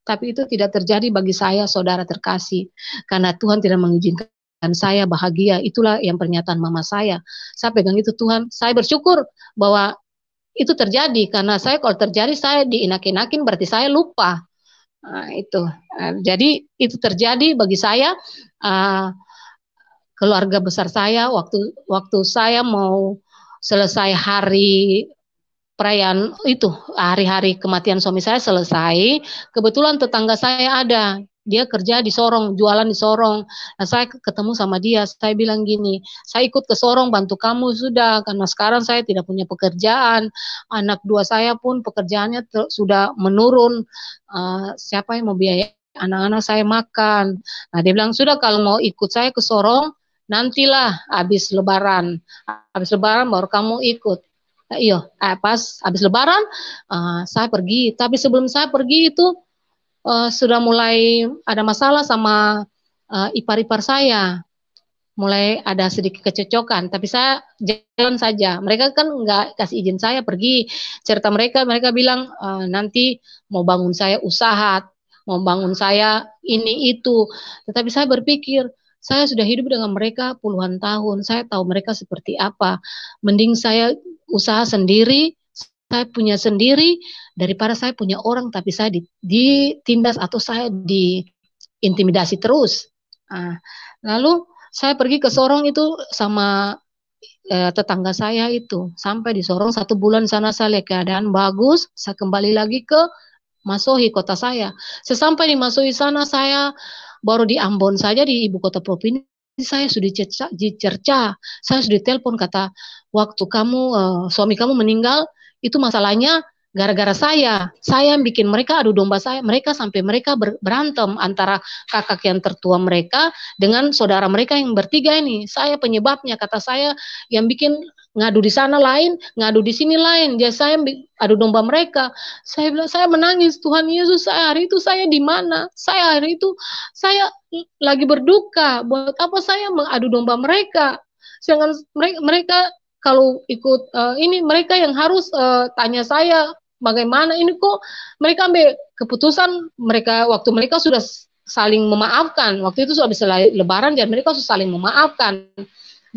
Tapi itu tidak terjadi bagi saya, saudara terkasih, karena Tuhan tidak mengizinkan saya bahagia. Itulah yang pernyataan mama saya. Saya pegang itu, Tuhan, saya bersyukur bahwa itu terjadi, karena saya kalau terjadi saya diinak-inakin berarti saya lupa. Itu. Jadi itu terjadi bagi saya, keluarga besar saya, waktu saya mau selesai hari perayaan itu, hari-hari kematian suami saya selesai, kebetulan tetangga saya ada, dia kerja di Sorong, jualan di Sorong. Nah, saya ketemu sama dia, saya bilang gini, saya ikut ke Sorong bantu kamu sudah, karena sekarang saya tidak punya pekerjaan, anak 2 saya pun pekerjaannya sudah menurun, siapa yang mau biaya anak-anak saya makan. Nah, dia bilang, sudah kalau mau ikut saya ke Sorong, nantilah habis lebaran baru kamu ikut. Iya, pas habis lebaran saya pergi. Tapi sebelum saya pergi itu sudah mulai ada masalah sama ipar-ipar saya. mulai ada sedikit kecocokan, tapi saya jalan saja. Mereka kan nggak kasih izin saya pergi. Cerita mereka, mereka bilang nanti mau bangun saya usaha, mau bangun saya ini itu. Tetapi saya berpikir, saya sudah hidup dengan mereka puluhan tahun. Saya tahu mereka seperti apa. Mending saya usaha sendiri, saya punya sendiri daripada saya punya orang tapi saya ditindas atau saya diintimidasi terus. Lalu saya pergi ke Sorong itu sama tetangga saya itu. Sampai di Sorong 1 bulan sana saya lihat keadaan bagus. Saya kembali lagi ke Masohi, kota saya. Sesampai di Masohi sana saya baru di Ambon saja di ibu kota provinsi saya sudah dicerca. Saya sudah telepon kata waktu kamu suami kamu meninggal itu masalahnya gara-gara saya yang bikin mereka adu domba saya, mereka sampai mereka berantem antara kakak yang tertua mereka dengan saudara mereka yang bertiga ini. Saya penyebabnya, kata saya yang bikin ngadu di sana lain, ngadu di sini lain. Jadi saya adu domba mereka. Saya bilang saya menangis, Tuhan Yesus, saya hari itu saya di mana? Saya hari itu saya lagi berduka. Buat apa saya mengadu domba mereka? Sedangkan mereka kalau ikut ini mereka yang harus tanya saya bagaimana ini kok mereka ambil keputusan mereka waktu mereka sudah saling memaafkan. Waktu itu sudah bisa lebaran dan mereka sudah saling memaafkan.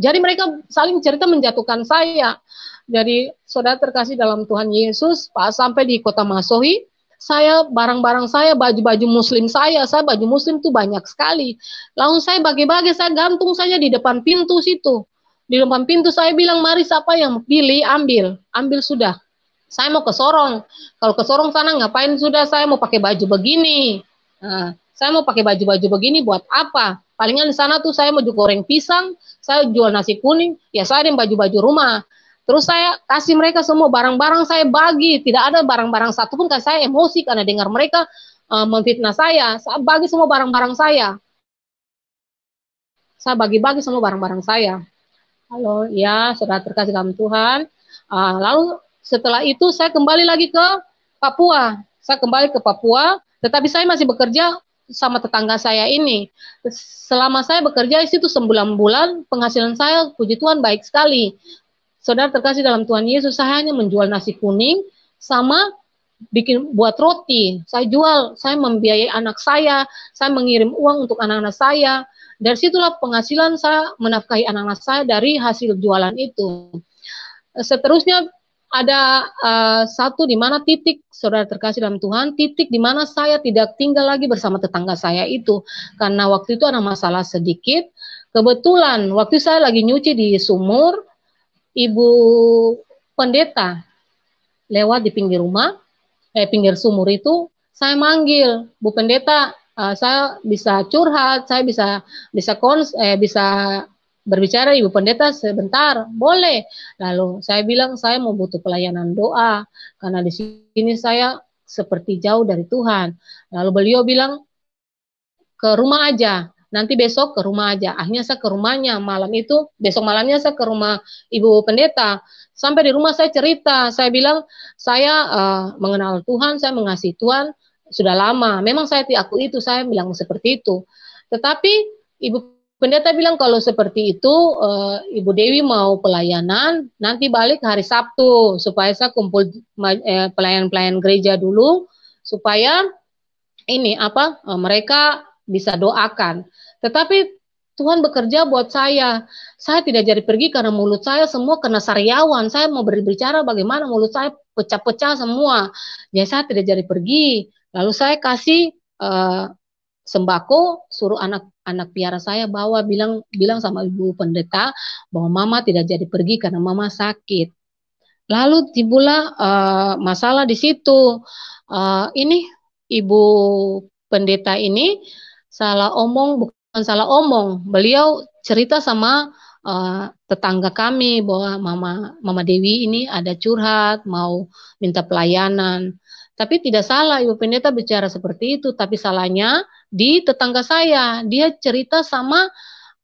Jadi mereka saling cerita menjatuhkan saya. Jadi saudara terkasih dalam Tuhan Yesus, pas sampai di kota Masohi, saya barang-barang saya, baju-baju muslim saya baju muslim tuh banyak sekali. Lalu saya bagi-bagi, saya gantung saja di depan pintu situ. Di depan pintu saya bilang, mari siapa yang pilih, ambil sudah. Saya mau ke Sorong. Kalau ke Sorong sana ngapain sudah, saya mau pakai baju begini. Nah, saya mau pakai baju-baju begini buat apa? Palingan di sana tuh saya mau goreng pisang, saya jual nasi kuning, ya saya ada baju-baju rumah. Terus saya kasih mereka semua barang-barang saya bagi, tidak ada barang-barang satupun karena saya emosi karena dengar mereka memfitnah saya. Saya bagi semua barang-barang saya. Saya bagi-bagi semua barang-barang saya. Halo, ya saudara terkasih dalam Tuhan. Lalu setelah itu saya kembali lagi ke Papua. Saya kembali ke Papua, tetapi saya masih bekerja sama tetangga saya ini. Selama saya bekerja di situ 9 bulan, penghasilan saya puji Tuhan baik sekali. Saudara terkasih dalam Tuhan Yesus, saya hanya menjual nasi kuning sama buat roti. Saya jual, saya membiayai anak saya mengirim uang untuk anak-anak saya. Dari situlah penghasilan saya menafkahi anak-anak saya dari hasil jualan itu. Seterusnya ada satu di mana titik, saudara terkasih dalam Tuhan, titik di mana saya tidak tinggal lagi bersama tetangga saya itu. Karena waktu itu ada masalah sedikit. Kebetulan waktu saya lagi nyuci di sumur, ibu pendeta lewat di pinggir rumah, pinggir sumur itu, saya manggil, Bu Pendeta, saya bisa curhat, saya bisa berbicara Ibu Pendeta sebentar, boleh. Lalu saya bilang saya mau butuh pelayanan doa karena di sini saya seperti jauh dari Tuhan. Lalu beliau bilang ke rumah aja, nanti besok ke rumah aja. Akhirnya saya ke rumahnya malam itu, besok malamnya saya ke rumah Ibu Pendeta. Sampai di rumah saya cerita, saya bilang saya mengenal Tuhan, saya mengasihi Tuhan sudah lama. Memang saya aku itu, saya bilang seperti itu. Tetapi Ibu Pendeta bilang kalau seperti itu, Ibu Dewi mau pelayanan, nanti balik hari Sabtu, supaya saya kumpul pelayan-pelayan gereja dulu, supaya ini mereka bisa doakan. Tetapi Tuhan bekerja buat saya. Saya tidak jadi pergi karena mulut saya semua kena sariawan. Saya mau berbicara bagaimana mulut saya pecah-pecah semua. Jadi saya tidak jadi pergi. Lalu saya kasih sembako, suruh anak piara saya bawa, bilang sama Ibu Pendeta bahwa Mama tidak jadi pergi karena Mama sakit. Lalu timbullah masalah di situ. Ini Ibu Pendeta ini salah omong, bukan salah omong. Beliau cerita sama tetangga kami bahwa Mama Dewi ini ada curhat, mau minta pelayanan. Tapi tidak salah Ibu Pendeta bicara seperti itu, tapi salahnya di tetangga saya. Dia cerita sama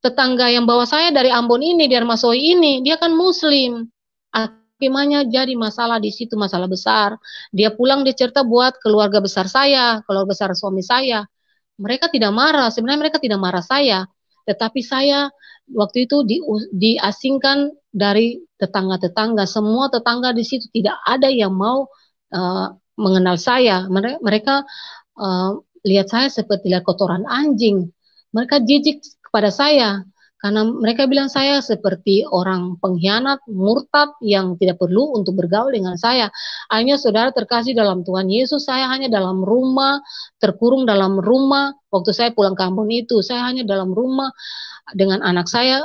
tetangga yang bawa saya dari Ambon ini, dari Masohi ini, dia kan Muslim. Akhirnya jadi masalah di situ, masalah besar. Dia pulang, dia cerita buat keluarga besar saya, keluarga besar suami saya. Mereka tidak marah, sebenarnya mereka tidak marah saya. Tetapi saya waktu itu diasingkan dari tetangga-tetangga. Semua tetangga di situ tidak ada yang mau mengenal saya. Mereka lihat saya seperti lihat kotoran anjing. Mereka jijik kepada saya karena mereka bilang saya seperti orang pengkhianat, murtad yang tidak perlu untuk bergaul dengan saya. Akhirnya saudara terkasih dalam Tuhan Yesus, saya hanya dalam rumah, terkurung dalam rumah. Waktu saya pulang kampung itu, saya hanya dalam rumah dengan anak saya,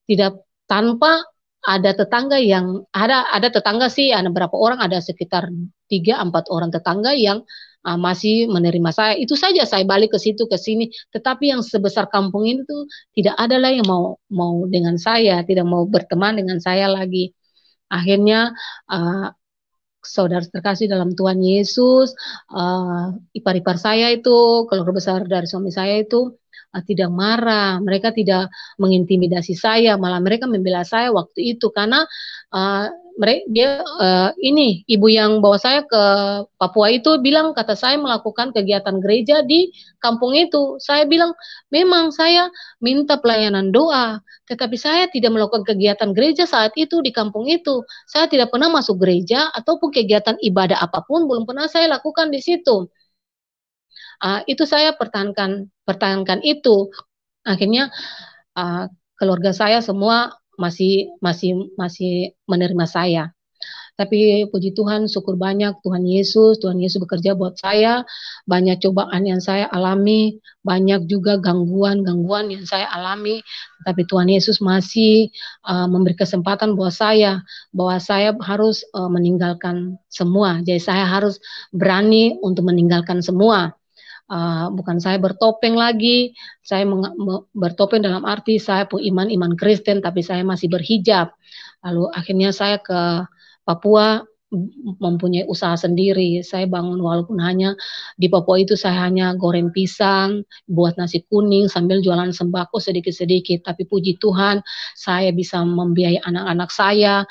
tidak tanpa ada tetangga yang ada tetangga sih, ada berapa orang, ada sekitar 3-4 orang tetangga yang masih menerima saya. Itu saja, saya balik ke situ ke sini. Tetapi yang sebesar kampung ini tuh tidak ada lah yang mau dengan saya, tidak mau berteman dengan saya lagi. Akhirnya saudara terkasih dalam Tuhan Yesus, ipar-ipar saya itu, keluarga besar dari suami saya itu tidak marah, mereka tidak mengintimidasi saya, malah mereka membela saya waktu itu karena ini ibu yang bawa saya ke Papua itu bilang kata saya melakukan kegiatan gereja di kampung itu. Saya bilang memang saya minta pelayanan doa, tetapi saya tidak melakukan kegiatan gereja saat itu di kampung itu. Saya tidak pernah masuk gereja ataupun kegiatan ibadah apapun belum pernah saya lakukan di situ. Itu saya pertahankan itu. Akhirnya keluarga saya semua masih menerima saya. Tapi puji Tuhan, syukur banyak Tuhan Yesus bekerja buat saya. Banyak cobaan yang saya alami, banyak juga gangguan yang saya alami. Tapi Tuhan Yesus masih memberi kesempatan buat saya, bahwa saya harus meninggalkan semua. Jadi saya harus berani untuk meninggalkan semua. Bukan saya bertopeng lagi, saya bertopeng dalam arti saya punya iman Kristen, tapi saya masih berhijab. Lalu akhirnya saya ke Papua mempunyai usaha sendiri. Saya bangun walaupun hanya di Papua itu saya hanya goreng pisang, buat nasi kuning sambil jualan sembako sedikit-sedikit. Tapi puji Tuhan, saya bisa membiayai anak-anak saya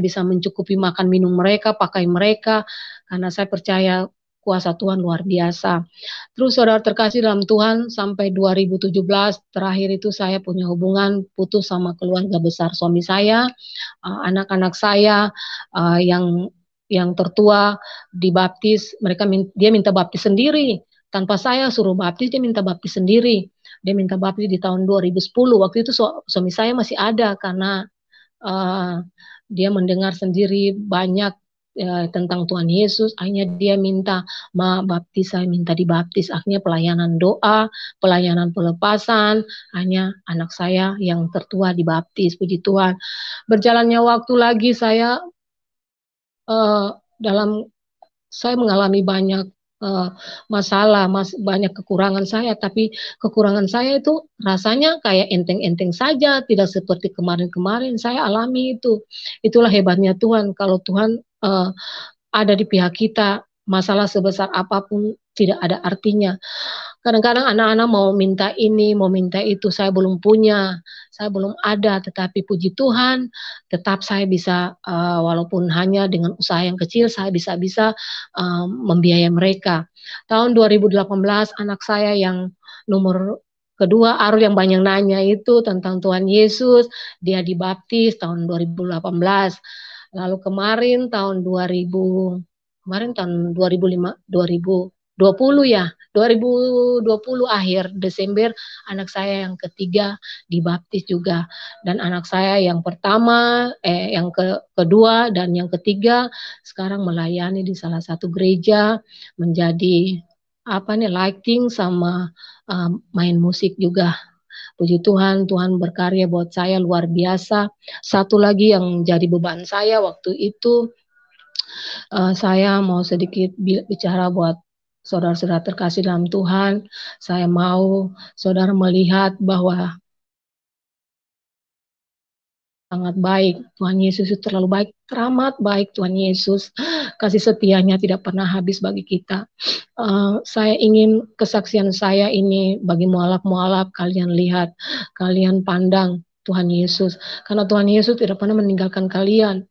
bisa mencukupi makan minum mereka, pakai mereka, karena saya percaya kuasa Tuhan luar biasa. Terus saudara terkasih dalam Tuhan, sampai 2017 terakhir itu saya punya hubungan putus sama keluarga besar suami saya. Anak-anak saya yang tertua dibaptis, dia minta baptis sendiri. Tanpa saya suruh baptis, dia minta baptis sendiri. Dia minta baptis di tahun 2010. Waktu itu suami saya masih ada karena dia mendengar sendiri banyak tentang Tuhan Yesus. Akhirnya dia minta baptis, saya minta dibaptis. Akhirnya pelayanan doa, pelayanan pelepasan, hanya anak saya yang tertua dibaptis. Puji Tuhan. Berjalannya waktu lagi saya saya mengalami banyak masalah, banyak kekurangan saya, tapi kekurangan saya itu rasanya kayak enteng-enteng saja, tidak seperti kemarin-kemarin saya alami itu. Itulah hebatnya Tuhan, kalau Tuhan ada di pihak kita, masalah sebesar apapun tidak ada artinya. Kadang-kadang anak-anak mau minta ini, mau minta itu, saya belum punya, saya belum ada, tetapi puji Tuhan, tetap saya bisa, walaupun hanya dengan usaha yang kecil, saya bisa membiayai mereka. Tahun 2018, anak saya yang nomor kedua, Arul, yang banyak nanya itu tentang Tuhan Yesus, dia dibaptis tahun 2018. Lalu kemarin tahun 2020 ya, 2020 akhir Desember, anak saya yang ketiga dibaptis juga. Dan anak saya yang pertama, yang kedua dan yang ketiga sekarang melayani di salah satu gereja, menjadi lighting sama main musik juga. Puji Tuhan, Tuhan berkarya buat saya luar biasa. Satu lagi yang jadi beban saya waktu itu, saya mau sedikit bicara buat saudara-saudara terkasih dalam Tuhan. Saya mau saudara melihat bahwa sangat baik. Tuhan Yesus itu terlalu baik, teramat baik Tuhan Yesus. Kasih setianya tidak pernah habis bagi kita. Saya ingin kesaksian saya ini bagi mualaf-mualaf, kalian lihat, kalian pandang Tuhan Yesus. Karena Tuhan Yesus tidak pernah meninggalkan kalian.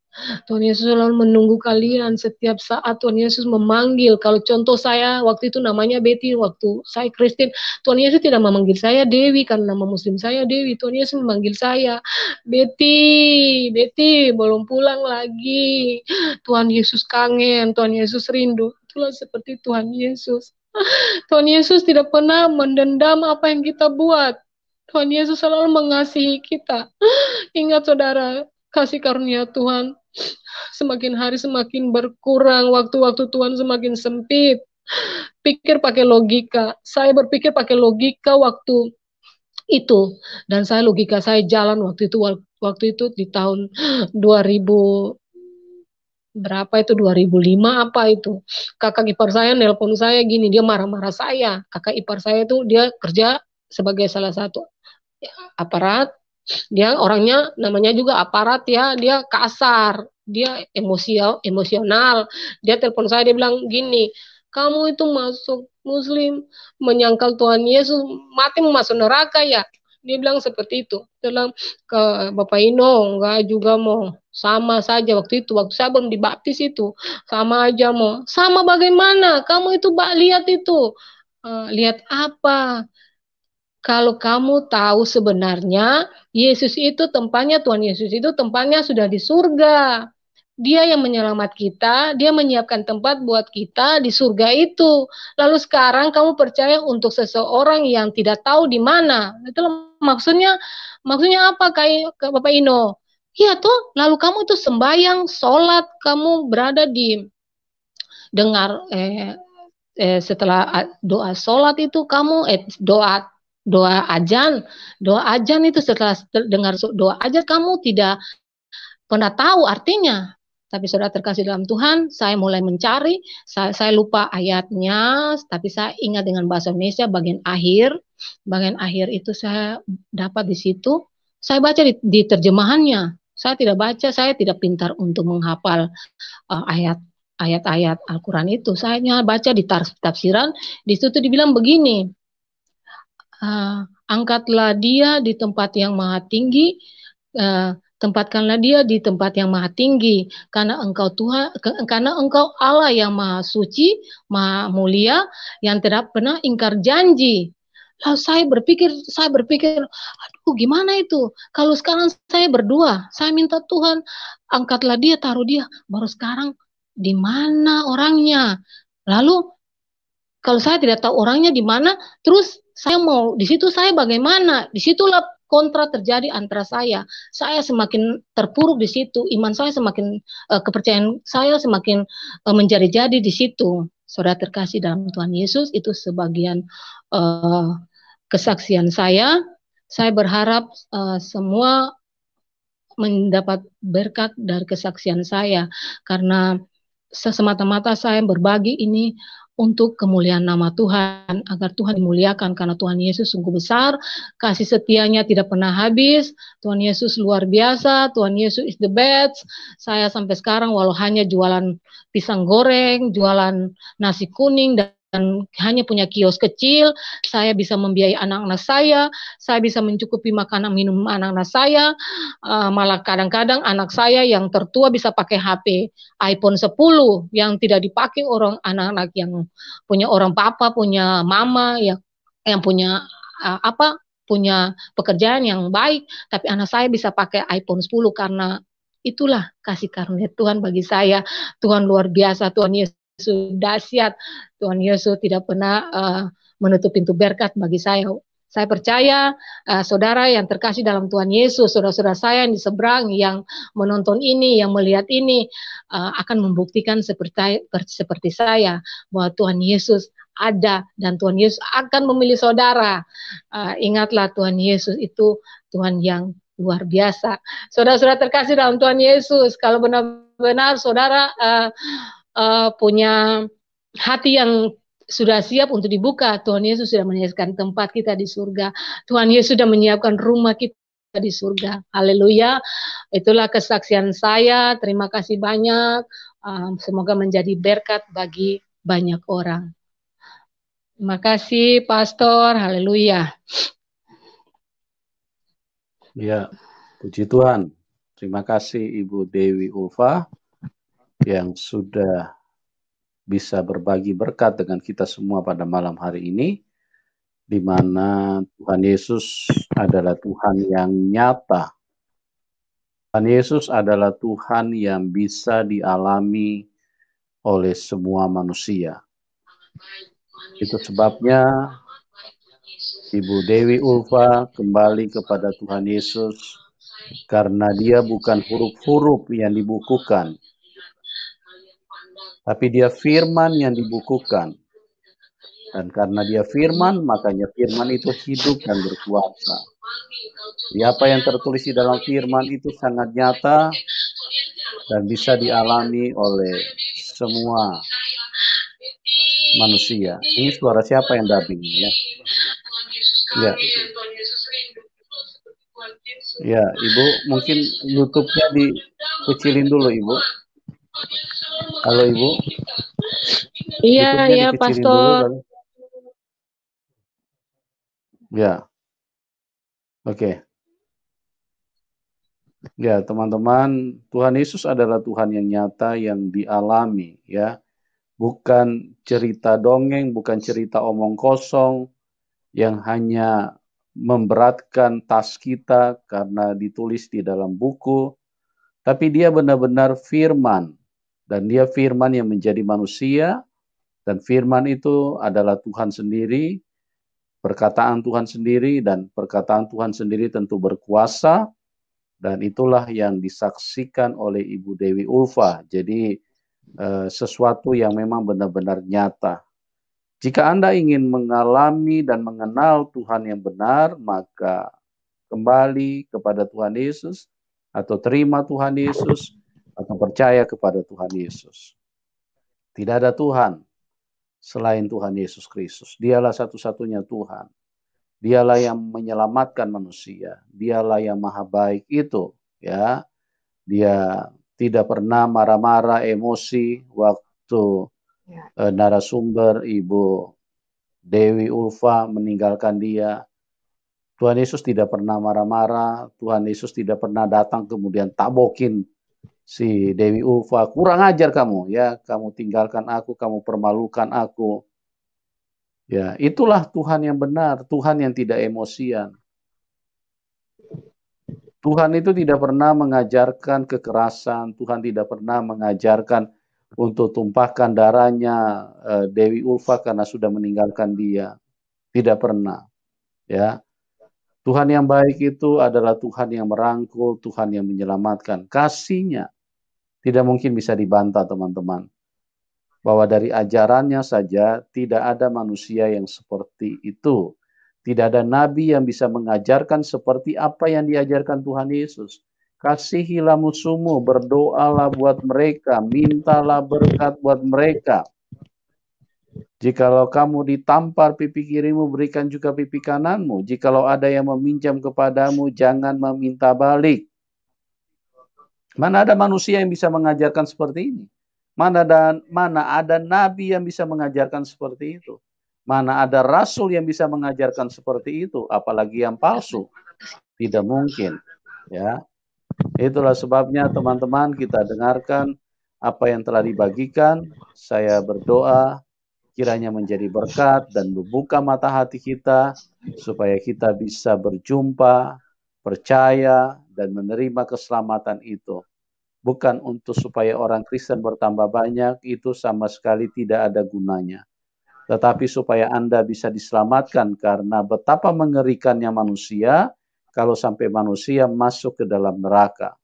Tuhan Yesus selalu menunggu kalian setiap saat. Tuhan Yesus memanggil. Kalau contoh saya waktu itu namanya Betty, waktu saya Kristen, Tuhan Yesus tidak memanggil saya Dewi karena nama Muslim saya Dewi. Tuhan Yesus memanggil saya Betty, Betty belum pulang lagi. Tuhan Yesus kangen, Tuhan Yesus rindu. Itulah seperti Tuhan Yesus. Tuhan Yesus tidak pernah mendendam apa yang kita buat. Tuhan Yesus selalu mengasihi kita. Ingat saudara, kasih karunia Tuhan semakin hari semakin berkurang, waktu-waktu Tuhan semakin sempit. Pikir pakai logika. Saya berpikir pakai logika waktu itu, dan logika saya jalan waktu itu di tahun 2000 berapa itu 2005 apa itu, kakak ipar saya nelpon saya gini, dia marah-marah saya. Kakak ipar saya itu dia kerja sebagai salah satu aparat, dia orangnya namanya juga aparat ya, dia kasar, dia emosional. Dia telepon saya, dia bilang gini, kamu itu masuk Muslim menyangkal Tuhan Yesus, mati mau masuk neraka ya. Dia bilang seperti itu. Dia bilang ke Bapak Ino, enggak juga mau, sama saja waktu itu, waktu saya belum dibaptis itu, sama aja mau. Sama bagaimana? Kamu itu lihat itu. Lihat apa? Kalau kamu tahu sebenarnya Yesus itu tempatnya, Tuhan Yesus itu tempatnya sudah di surga. Dia yang menyelamat kita, dia menyiapkan tempat buat kita di surga itu. Lalu sekarang kamu percaya untuk seseorang yang tidak tahu di mana. Itu maksudnya apa kayak Bapak Ino? Iya tuh, lalu kamu itu sembahyang, sholat, kamu berada di dengar setelah doa sholat itu kamu doa ajan itu setelah dengar doa ajan kamu tidak pernah tahu artinya. Tapi saudara terkasih dalam Tuhan, saya mulai mencari, saya lupa ayatnya, tapi saya ingat dengan bahasa Indonesia bagian akhir itu saya dapat di situ. Saya baca di terjemahannya. Saya tidak baca, saya tidak pintar untuk menghafal ayat-ayat Al-Quran itu. Saya hanya baca di tafsiran, di situ dibilang begini, angkatlah dia di tempat yang maha tinggi, tempatkanlah dia di tempat yang maha tinggi, karena engkau Tuhan, karena engkau Allah yang maha suci, maha mulia, yang tidak pernah ingkar janji. Lalu saya berpikir, aduh gimana itu? Kalau sekarang saya berdua, saya minta Tuhan, angkatlah dia, taruh dia, baru sekarang di mana orangnya? Lalu kalau saya tidak tahu orangnya di mana, terus saya mau di situ saya bagaimana? Disitulah kontra terjadi antara saya. Saya semakin terpuruk di situ, iman saya semakin kepercayaan saya semakin menjadi-jadi di situ. Saudara terkasih dalam Tuhan Yesus, itu sebagian kesaksian saya. Saya berharap semua mendapat berkat dari kesaksian saya, karena semata-mata saya berbagi ini untuk kemuliaan nama Tuhan, agar Tuhan dimuliakan, karena Tuhan Yesus sungguh besar, kasih setianya tidak pernah habis, Tuhan Yesus luar biasa, Tuhan Yesus is the best. Saya sampai sekarang walau hanya jualan pisang goreng, jualan nasi kuning, dan hanya punya kios kecil, saya bisa membiayai anak-anak saya bisa mencukupi makanan minum anak-anak saya, malah kadang-kadang anak saya yang tertua bisa pakai HP iPhone 10 yang tidak dipakai orang anak-anak yang punya orang papa, punya mama, yang punya punya pekerjaan yang baik, tapi anak saya bisa pakai iPhone 10 karena itulah kasih karunia Tuhan bagi saya. Tuhan luar biasa, Tuhan Yesus dahsyat, Tuhan Yesus tidak pernah menutup pintu berkat bagi saya. Saya percaya saudara yang terkasih dalam Tuhan Yesus, saudara-saudara saya yang di seberang, yang menonton ini, yang melihat ini, akan membuktikan seperti saya, bahwa Tuhan Yesus ada dan Tuhan Yesus akan memilih saudara. Ingatlah Tuhan Yesus itu Tuhan yang luar biasa. Saudara-saudara terkasih dalam Tuhan Yesus, kalau benar-benar saudara punya hati yang sudah siap untuk dibuka, Tuhan Yesus sudah menyiapkan tempat kita di surga. Tuhan Yesus sudah menyiapkan rumah kita di surga. Haleluya. Itulah kesaksian saya. Terima kasih banyak. Semoga menjadi berkat bagi banyak orang. Terima kasih, Pastor. Haleluya. Ya, puji Tuhan. Terima kasih Ibu Dewi Ulfa yang sudah bisa berbagi berkat dengan kita semua pada malam hari ini, di mana Tuhan Yesus adalah Tuhan yang nyata. Tuhan Yesus adalah Tuhan yang bisa dialami oleh semua manusia. Itu sebabnya Ibu Dewi Ulfa kembali kepada Tuhan Yesus karena dia bukan huruf-huruf yang dibukukan, tapi dia firman yang dibukukan. Dan karena dia firman, makanya firman itu hidup dan berkuasa. Jadi apa yang tertulis di dalam firman itu sangat nyata dan bisa dialami oleh semua manusia. Ini suara siapa yang dubbing ya? Ya. Ya, Ibu, mungkin YouTube-nya dikecilin dulu, Ibu. Halo, Ibu. Iya, Pastor. Dulu, ya. Oke. Ya, teman-teman, Tuhan Yesus adalah Tuhan yang nyata yang dialami, ya. Bukan cerita dongeng, bukan cerita omong kosong yang hanya memberatkan tas kita karena ditulis di dalam buku, tapi dia benar-benar firman. Dan dia firman yang menjadi manusia, dan firman itu adalah Tuhan sendiri, perkataan Tuhan sendiri, dan perkataan Tuhan sendiri tentu berkuasa, dan itulah yang disaksikan oleh Ibu Dewi Ulfa. Jadi sesuatu yang memang benar-benar nyata. Jika Anda ingin mengalami dan mengenal Tuhan yang benar, maka kembali kepada Tuhan Yesus, atau terima Tuhan Yesus, atau percaya kepada Tuhan Yesus. Tidak ada Tuhan selain Tuhan Yesus Kristus. Dialah satu-satunya Tuhan. Dialah yang menyelamatkan manusia. Dialah yang maha baik itu, ya. Dia tidak pernah marah-marah, emosi waktu narasumber Ibu Dewi Ulfa meninggalkan dia. Tuhan Yesus tidak pernah marah-marah. Tuhan Yesus tidak pernah datang kemudian tabokin si Dewi Ulfa. Kurang ajar kamu, ya. Kamu tinggalkan aku, kamu permalukan aku. Ya, itulah Tuhan yang benar, Tuhan yang tidak emosian. Tuhan itu tidak pernah mengajarkan kekerasan, Tuhan tidak pernah mengajarkan untuk tumpahkan darahnya Dewi Ulfa karena sudah meninggalkan dia. Tidak pernah. Ya. Tuhan yang baik itu adalah Tuhan yang merangkul, Tuhan yang menyelamatkan. Kasih-Nya tidak mungkin bisa dibantah, teman-teman. Bahwa dari ajarannya saja tidak ada manusia yang seperti itu. Tidak ada nabi yang bisa mengajarkan seperti apa yang diajarkan Tuhan Yesus. Kasihilah musuhmu, berdoalah buat mereka, mintalah berkat buat mereka. Jikalau kamu ditampar pipi kirimu, berikan juga pipi kananmu. Jikalau ada yang meminjam kepadamu, jangan meminta balik. Mana ada manusia yang bisa mengajarkan seperti ini? Mana ada nabi yang bisa mengajarkan seperti itu? Mana ada rasul yang bisa mengajarkan seperti itu? Apalagi yang palsu. Tidak mungkin. Ya, itulah sebabnya teman-teman kita dengarkan apa yang telah dibagikan. Saya berdoa kiranya menjadi berkat dan membuka mata hati kita supaya kita bisa berjumpa, percaya, dan menerima keselamatan itu. Bukan untuk supaya orang Kristen bertambah banyak, itu sama sekali tidak ada gunanya. Tetapi supaya Anda bisa diselamatkan karena betapa mengerikannya manusia kalau sampai manusia masuk ke dalam neraka.